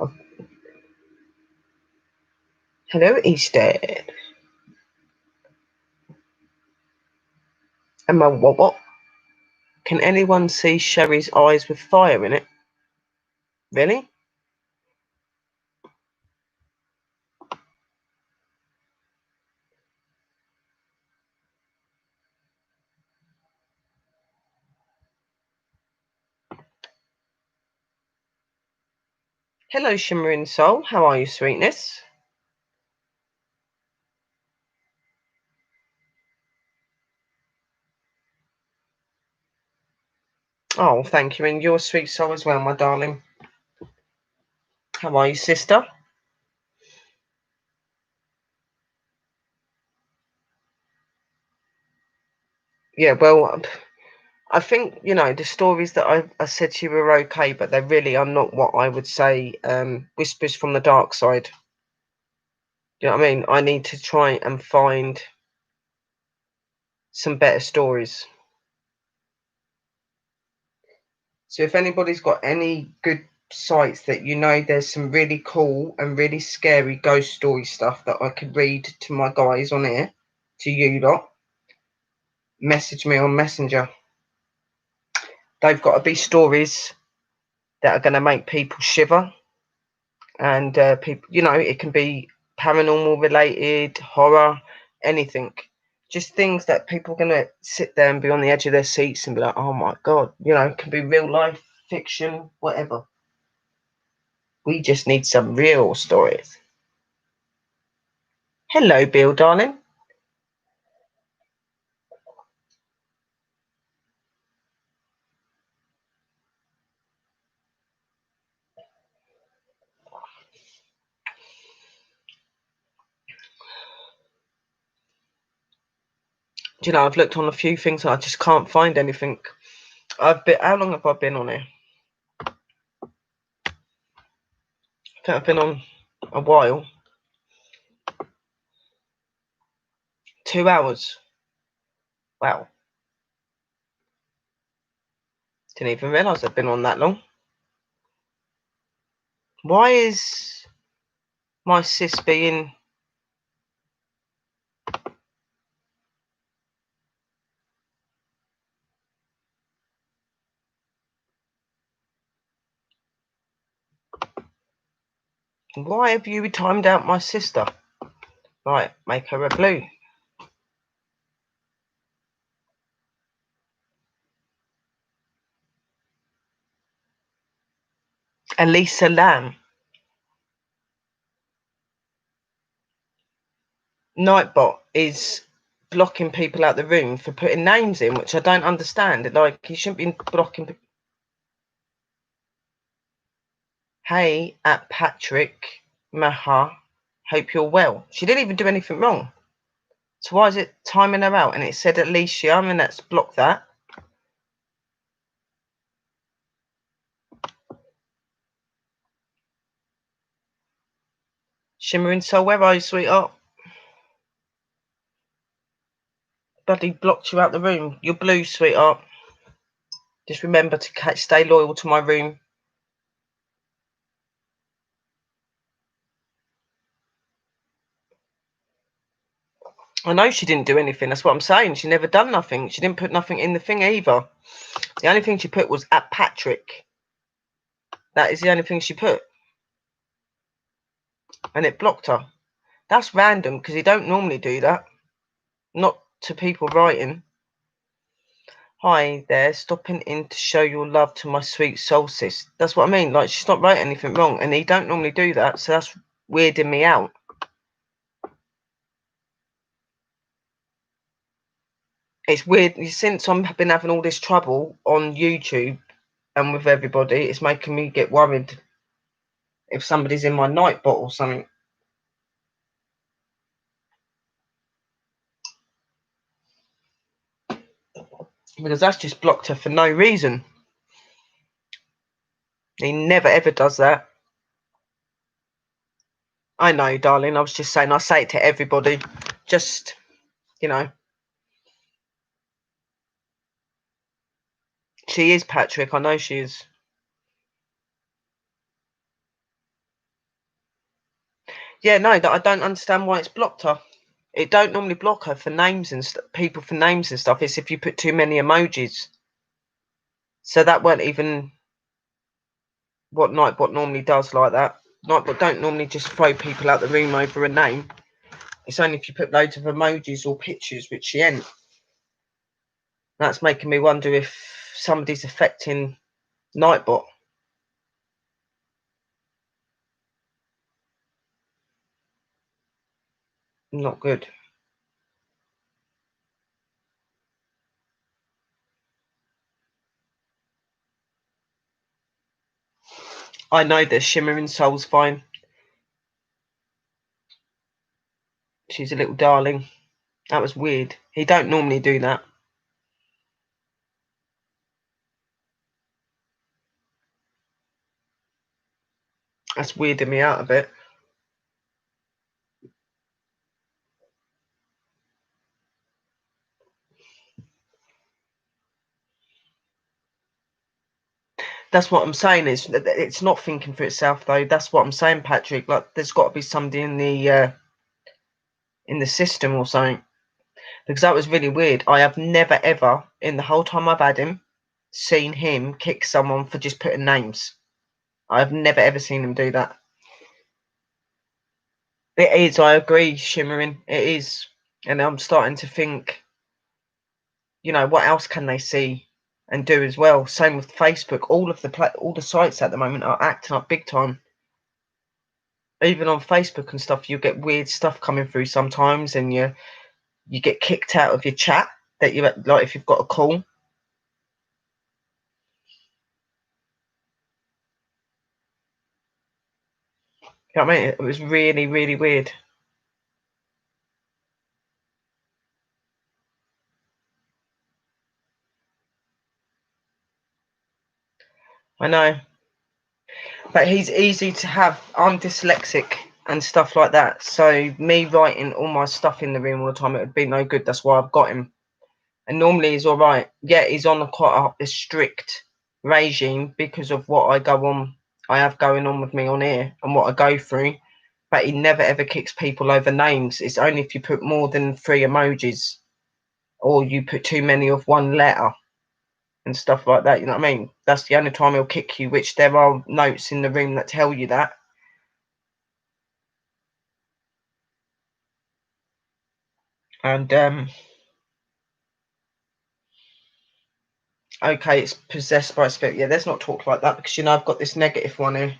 Oh. Hello, Easter. Emma, what? Can anyone see Sherry's eyes with fire in it? Really? Hello, Shimmering Soul. How are you, sweetness? Oh, thank you. And your sweet soul as well, my darling. How are you, sister? Yeah, well, I think, the stories that I said to you were okay, but they really are not what I would say whispers from the dark side. You know what I mean? I need to try and find some better stories. So if anybody's got any good sites that there's some really cool and really scary ghost story stuff that I could read to my guys on here, to you lot, message me on Messenger. They've got to be stories that are going to make people shiver, and people, it can be paranormal related, horror, anything. Just things that people are going to sit there and be on the edge of their seats and be like, oh my God, it can be real life, fiction, whatever. We just need some real stories. Hello, Bill, darling. I've looked on a few things and I just can't find anything. How long have I been on here? I think I've been on a while. 2 hours. Wow. Didn't even realise I've been on that long. Why is my sis being... Why have you timed out my sister? Right, make her a blue. Elisa Lamb. Nightbot is blocking people out the room for putting names in, which I don't understand. Like, he shouldn't be blocking... Hey, at Patrick Maha. Hope you're well. She didn't even do anything wrong. So why is it timing her out? And it said Alicia, and let's block that. Shimmering Soul, where are you, sweetheart? Bloody blocked you out the room. You're blue, sweetheart. Just remember to stay loyal to my room. I know she didn't do anything. That's what I'm saying. She never done nothing. She didn't put nothing in the thing either. The only thing she put was at Patrick. That is the only thing she put. And it blocked her. That's random because he don't normally do that. Not to people writing. Hi there, stopping in to show your love to my sweet soul sis. That's what I mean. Like, she's not writing anything wrong. And he don't normally do that. So that's weirding me out. It's weird. Since I've been having all this trouble on YouTube and with everybody, it's making me get worried if somebody's in my nightbot or something. Because that's just blocked her for no reason. He never ever does that. I know, darling. I was just saying, I say it to everybody. Just, you know. She is Patrick. I know she is. Yeah, no, that I don't understand why it's blocked her. It don't normally block her for names and people for names and stuff. It's if you put too many emojis. So that weren't even what Nightbot normally does like that. Nightbot don't normally just throw people out the room over a name. It's only if you put loads of emojis or pictures, which she ain't. That's making me wonder if somebody's affecting Nightbot. Not good. I know that Shimmering Soul's fine. She's a little darling. That was weird. He don't normally do that. That's weirding me out a bit. That's what I'm saying. Is it's not thinking for itself though. That's what I'm saying, Patrick. Like, there's got to be somebody in the system or something. Because that was really weird. I have never ever, in the whole time I've had him, seen him kick someone for just putting names. I've never ever seen him do that. It is, I agree, Shimmering. It is. And I'm starting to think, you know, what else can they see and do as well? Same with Facebook. All the sites at the moment are acting up big time. Even on Facebook and stuff, you get weird stuff coming through sometimes, and you get kicked out of your chat that you like if you've got a call. You know what I mean? It was really, really weird. I know. But he's easy to have. I'm dyslexic and stuff like that. So me writing all my stuff in the room all the time, it would be no good. That's why I've got him. And normally he's all right. Yeah, he's on quite a strict regime because of what I have going on with me on here and what I go through. But he never ever kicks people over names. It's only if you put more than 3 emojis or you put too many of one letter and stuff like that. You know what I mean? That's the only time he'll kick you, which there are notes in the room that tell you that. And okay, it's possessed by a spirit. Yeah, let's not talk like that because, you know, I've got this negative one here.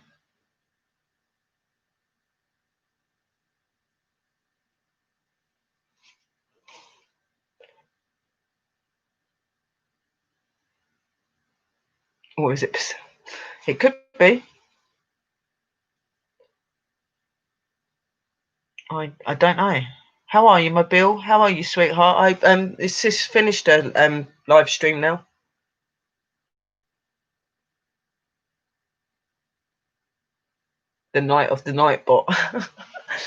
Or is it? It could be. I don't know. How are you, my Bill? How are you, sweetheart? It's just finished a live stream now. The night of the Nightbot.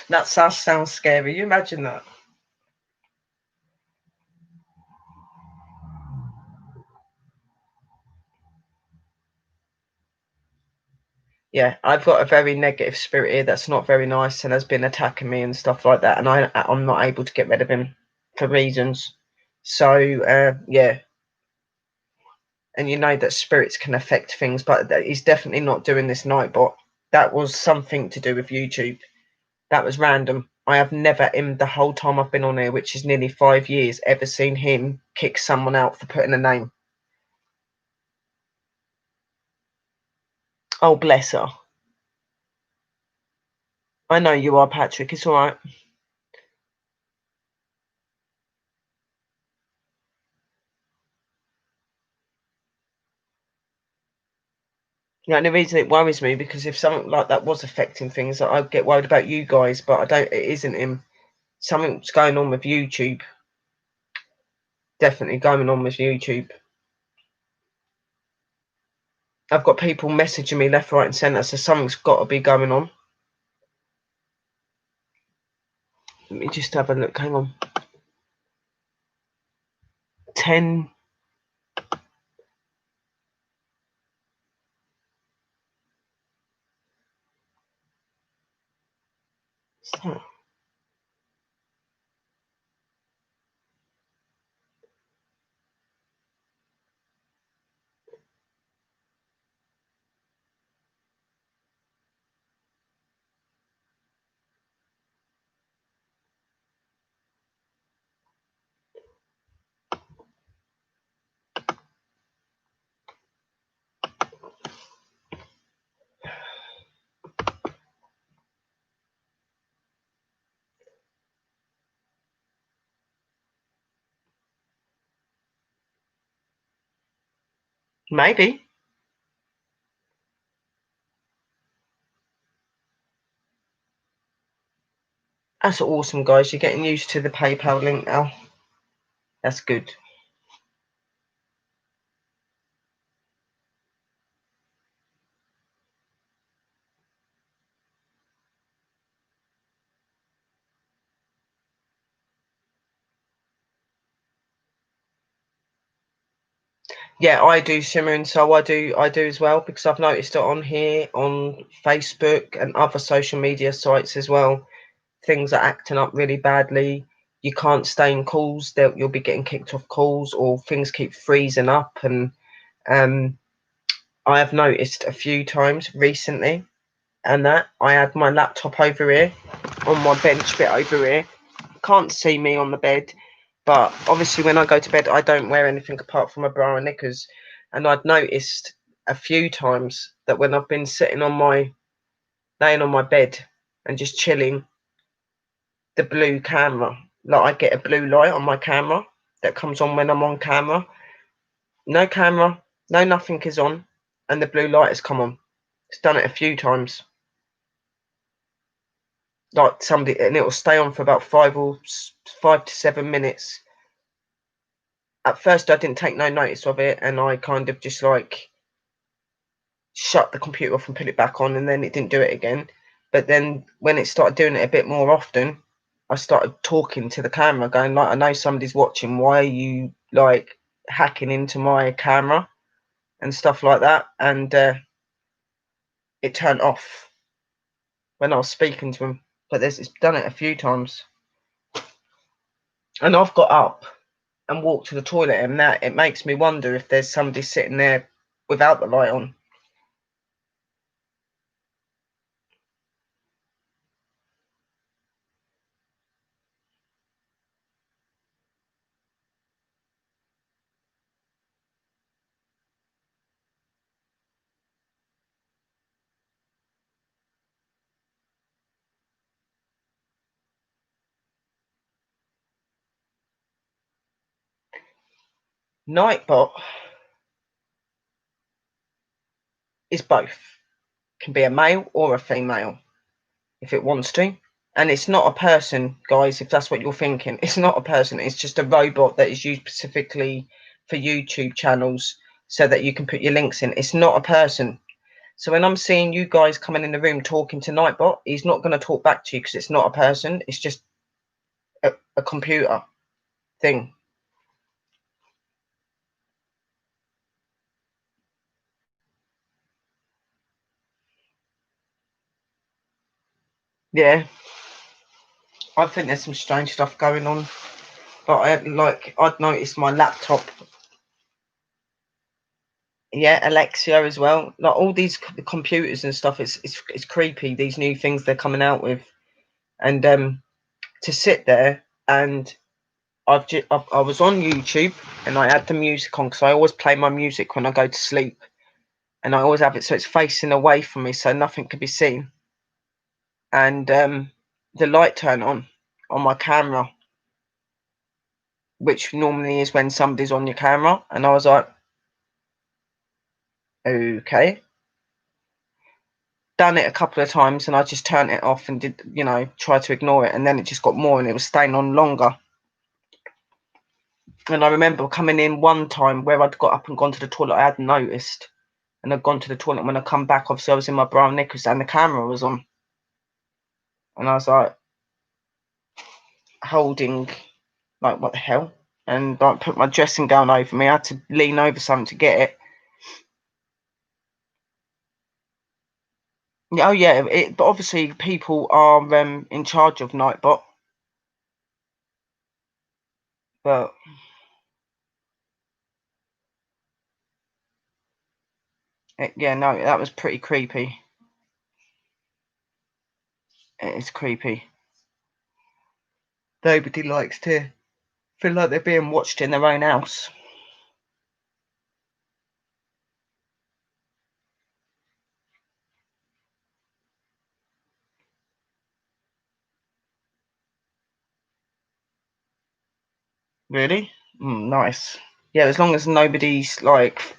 That sounds scary. You imagine that? Yeah, I've got a very negative spirit here that's not very nice and has been attacking me and stuff like that, and I'm not able to get rid of him for reasons. So yeah, and you know that spirits can affect things, but he's definitely not doing this Nightbot. That was something to do with YouTube. That was random. I have never, in the whole time I've been on here, which is nearly 5 years, ever seen him kick someone out for putting a name. Oh, bless her. I know you are, Patrick. It's all right. The only reason it worries me because if something like that was affecting things, I'd get worried about you guys, but I don't. It isn't him. Something's going on with YouTube. Definitely going on with YouTube. I've got people messaging me left, right, and centre, so something's got to be going on. Let me just have a look. Hang on. 10. Maybe. That's awesome, guys. You're getting used to the PayPal link now. That's good. Yeah, I do simmering, so I do as well because I've noticed it on here, on Facebook and other social media sites as well. Things are acting up really badly. You can't stay in calls; you'll be getting kicked off calls, or things keep freezing up. And I have noticed a few times recently, and that I had my laptop over here on my bench bit over here. Can't see me on the bed, but obviously when I go to bed, I don't wear anything apart from a bra and knickers. And I'd noticed a few times that when I've been laying on my bed and just chilling, the blue camera, like I get a blue light on my camera that comes on when I'm on camera. No camera, no nothing is on, and the blue light has come on. It's done it a few times. Like somebody, and it'll stay on for about 5 to 7 minutes. At first, I didn't take no notice of it, and I kind of just like shut the computer off and put it back on, and then it didn't do it again. But then when it started doing it a bit more often, I started talking to the camera, going like, "I know somebody's watching. Why are you like hacking into my camera and stuff like that?" And it turned off when I was speaking to him. But it's done it a few times, and I've got up and walked to the toilet, and that it makes me wonder if there's somebody sitting there without the light on. Nightbot is both. Can be a male or a female if it wants to. And it's not a person, guys, if that's what you're thinking. It's not a person. It's just a robot that is used specifically for YouTube channels so that you can put your links in. It's not a person. So when I'm seeing you guys coming in the room talking to Nightbot, he's not going to talk back to you because it's not a person. It's just a computer thing. Yeah. I think there's some strange stuff going on. But I'd noticed my laptop. Yeah, Alexia as well. Like all these computers and stuff, it's creepy. These new things they're coming out with, and to sit there and I was on YouTube and I had the music on because I always play my music when I go to sleep, and I always have it so it's facing away from me so nothing can be seen. And the light turned on my camera, which normally is when somebody's on your camera, and I was like, okay. Done it a couple of times and I just turned it off and did, try to ignore it, and then it just got more and it was staying on longer. And I remember coming in one time where I'd got up and gone to the toilet, I hadn't noticed, and I'd gone to the toilet. When I come back, obviously I was in my brown knickers and the camera was on, and I was like holding, like, what the hell? And I put my dressing gown over me. I had to lean over something to get it. Oh yeah, but obviously people are in charge of Nightbot, but yeah, no, that was pretty creepy. It is creepy. Nobody likes to feel like they're being watched in their own house. Really? Nice. Yeah, as long as nobody's like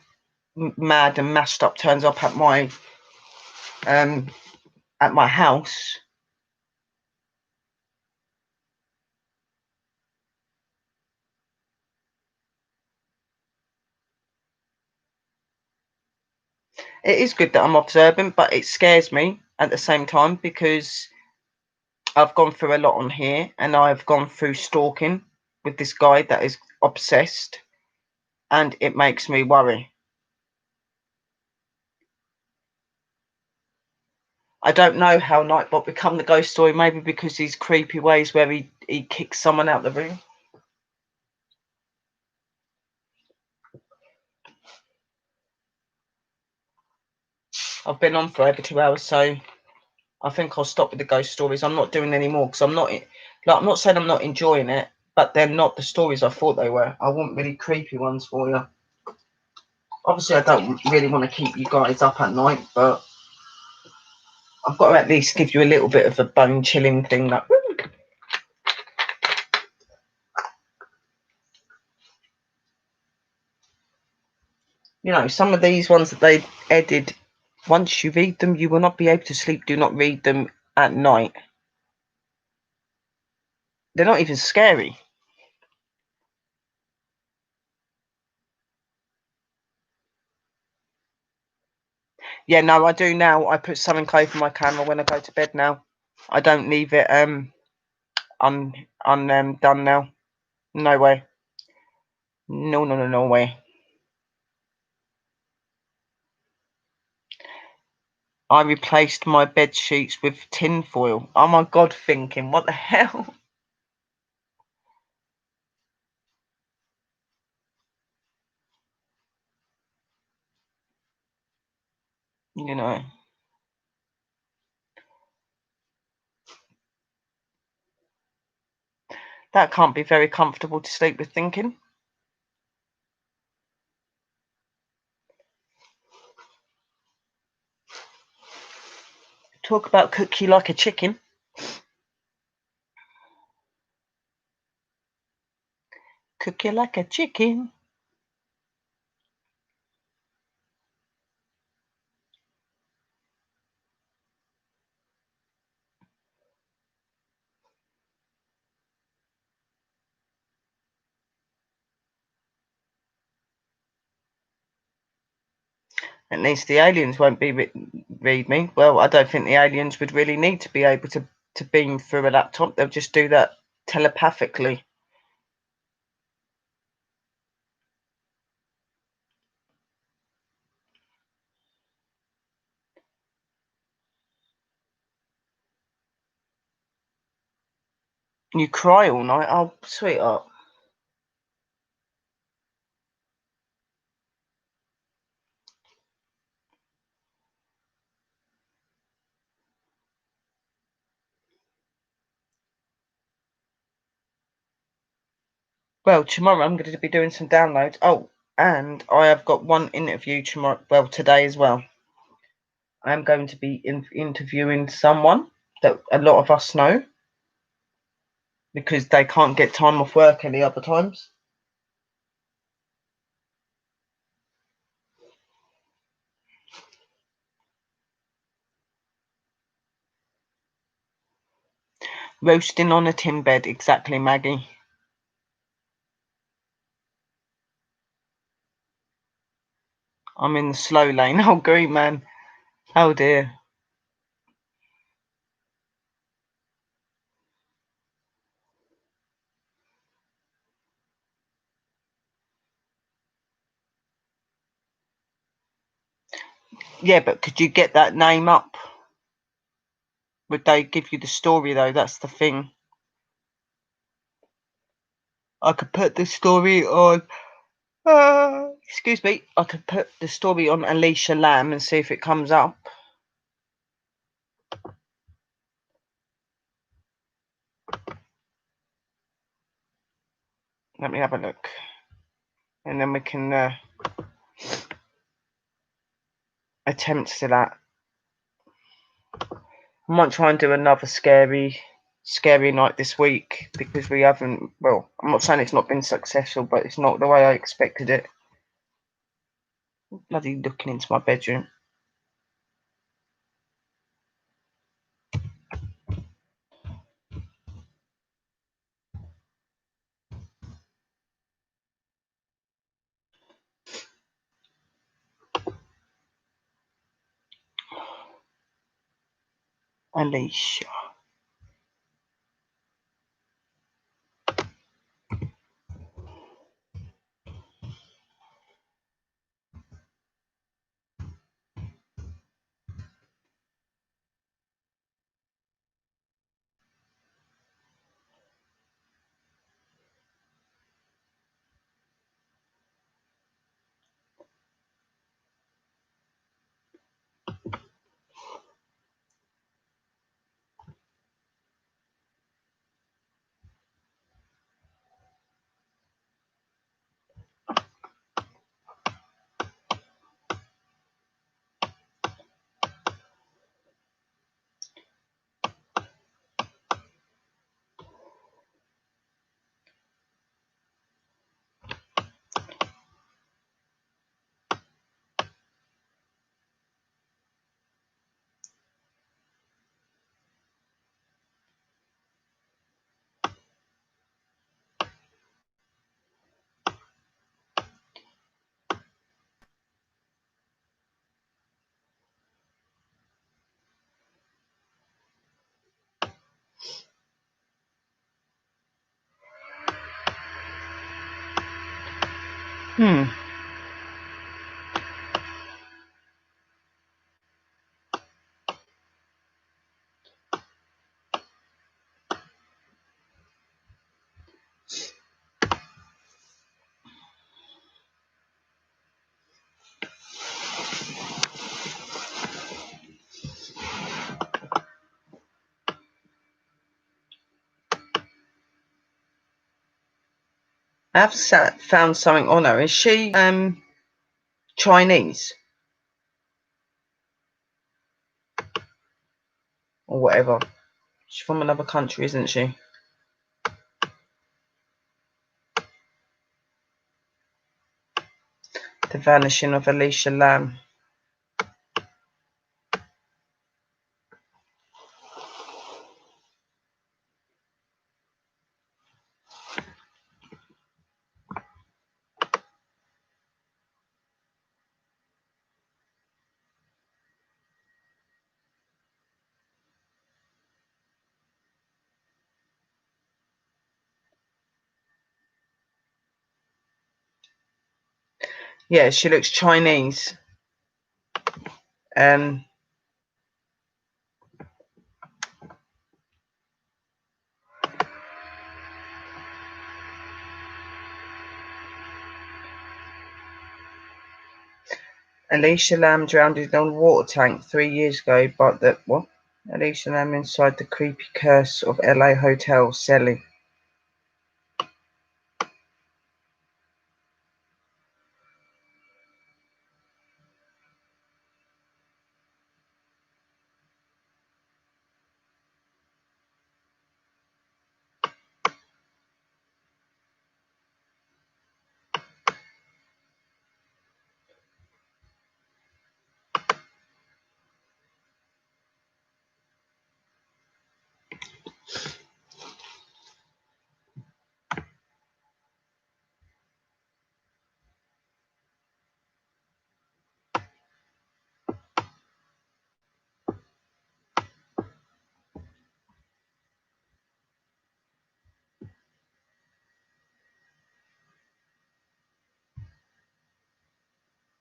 mad and mashed up turns up um at my house. It is good that I'm observant, but it scares me at the same time because I've gone through a lot on here and I've gone through stalking with this guy that is obsessed, and it makes me worry. I don't know how Nightbot become the ghost story, maybe because these creepy ways where he kicks someone out the room. I've been on for over 2 hours, so I think I'll stop with the ghost stories. I'm not doing any more because I'm not saying I'm not enjoying it, but they're not the stories I thought they were. I want really creepy ones for you. Obviously, I don't really want to keep you guys up at night, but I've got to at least give you a little bit of a bone chilling thing. Like, some of these ones that they edited. Once you read them, you will not be able to sleep. Do not read them at night. They're not even scary. Yeah, no, I do now. I put something over my camera when I go to bed now. I don't leave it done now. No way. No, no, no, no way. I replaced my bed sheets with tin foil. Oh my God, thinking, what the hell? You know, that can't be very comfortable to sleep with thinking. Talk about cook you like a chicken. Cook you like a chicken. At least the aliens won't be read me. Well, I don't think the aliens would really need to be able to beam through a laptop. They'll just do that telepathically. You cry all night? Oh, sweetheart. Well, tomorrow I'm going to be doing some downloads. Oh, and I have got one interview tomorrow. Well, today as well. I am going to be interviewing someone that a lot of us know because they can't get time off work any other times. Roasting on a tin bed, exactly, Maggie. I'm in the slow lane. Oh, green man. Oh dear. Yeah, but could you get that name up? Would they give you the story though? That's the thing. I could put the story on. Excuse me. I could put the story on Alicia Lamb and see if it comes up. Let me have a look, and then we can attempt to that. I might try and do another scary night this week because we haven't. Well, I'm not saying it's not been successful, but it's not the way I expected it. Bloody looking into my bedroom. Alicia. I have found something on her. Is she Chinese or whatever? She's from another country, isn't she? The Vanishing of Alicia Lamb. Yeah, she looks Chinese. Alicia Lamb drowned in a water tank 3 years ago, but what? Alicia Lamb inside the creepy curse of LA hotel, Selly.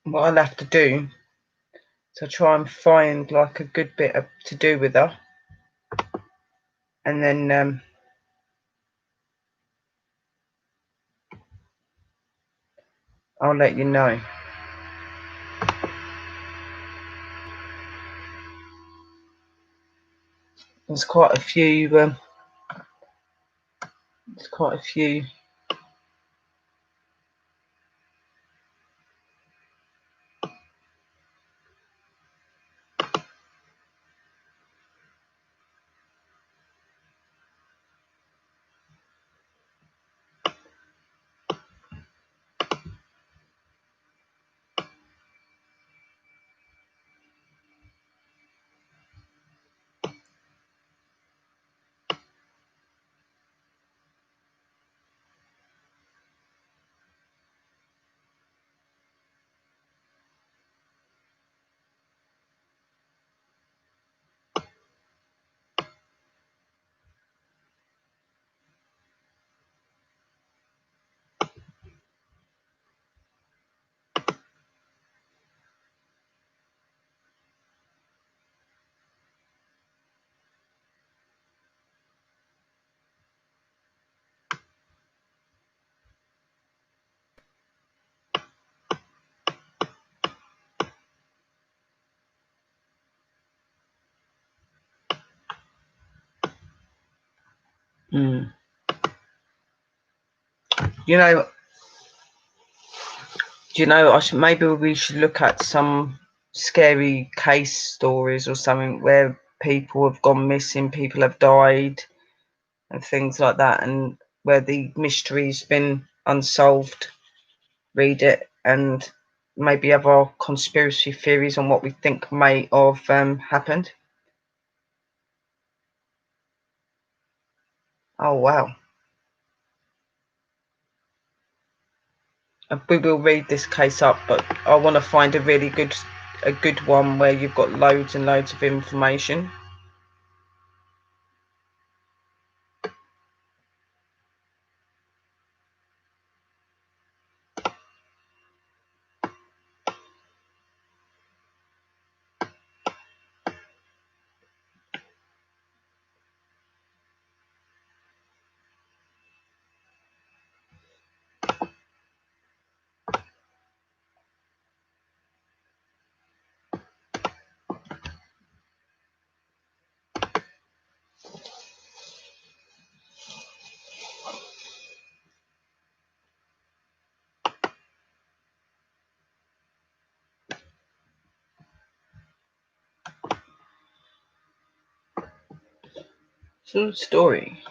What I'll have to do is try and find like a good bit to do with her, and then I'll let you know. There's quite a few. There's quite a few. You know, maybe we should look at some scary case stories or something where people have gone missing, people have died, and things like that, and where the mystery's been unsolved. Read it and maybe have our conspiracy theories on what we think may have happened. Oh wow. We will read this case up, but I want to find a good one where you've got loads and loads of information. So story.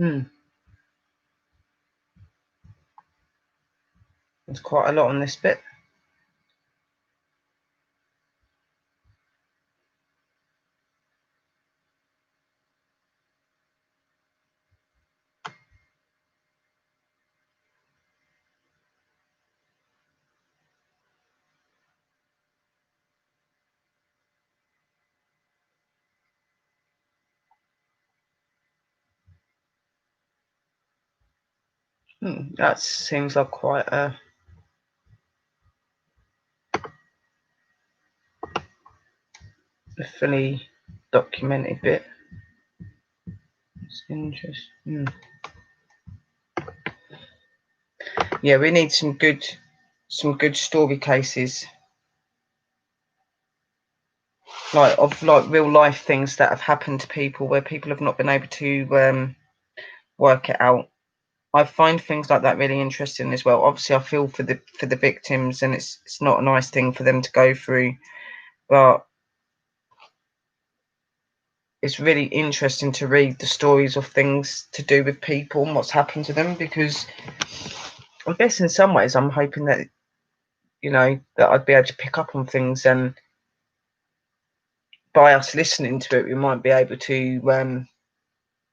There's quite a lot on this bit. That seems like quite a fully documented bit. It's interesting. Yeah, we need some good story cases, like real life things that have happened to people where people have not been able to work it out. I find things like that really interesting as well. Obviously, I feel for the victims, and it's not a nice thing for them to go through, but it's really interesting to read the stories of things to do with people and what's happened to them, because I guess in some ways I'm hoping that, you know, that I'd be able to pick up on things, and by us listening to it, we might be able to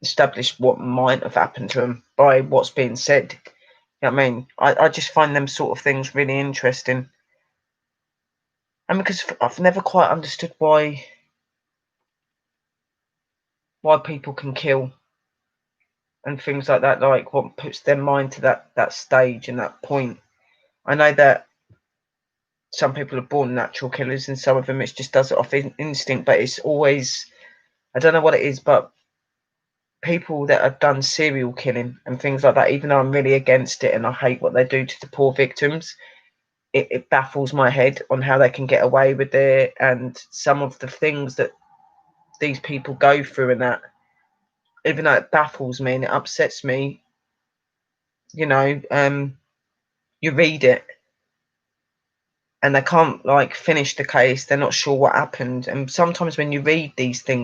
establish what might have happened to them by what's being said. You know what I mean? I just find them sort of things really interesting. And because I've never quite understood why people can kill and things like that, like what puts their mind to that stage and that point. I know that some people are born natural killers, and some of them it just does it off instinct, but it's always, I don't know what it is, but people that have done serial killing and things like that, even though I'm really against it and I hate what they do to the poor victims, it baffles my head on how they can get away with it, and some of the things that these people go through, and that, even though it baffles me and it upsets me, you know, you read it and they can't like finish the case, they're not sure what happened, and sometimes when you read these things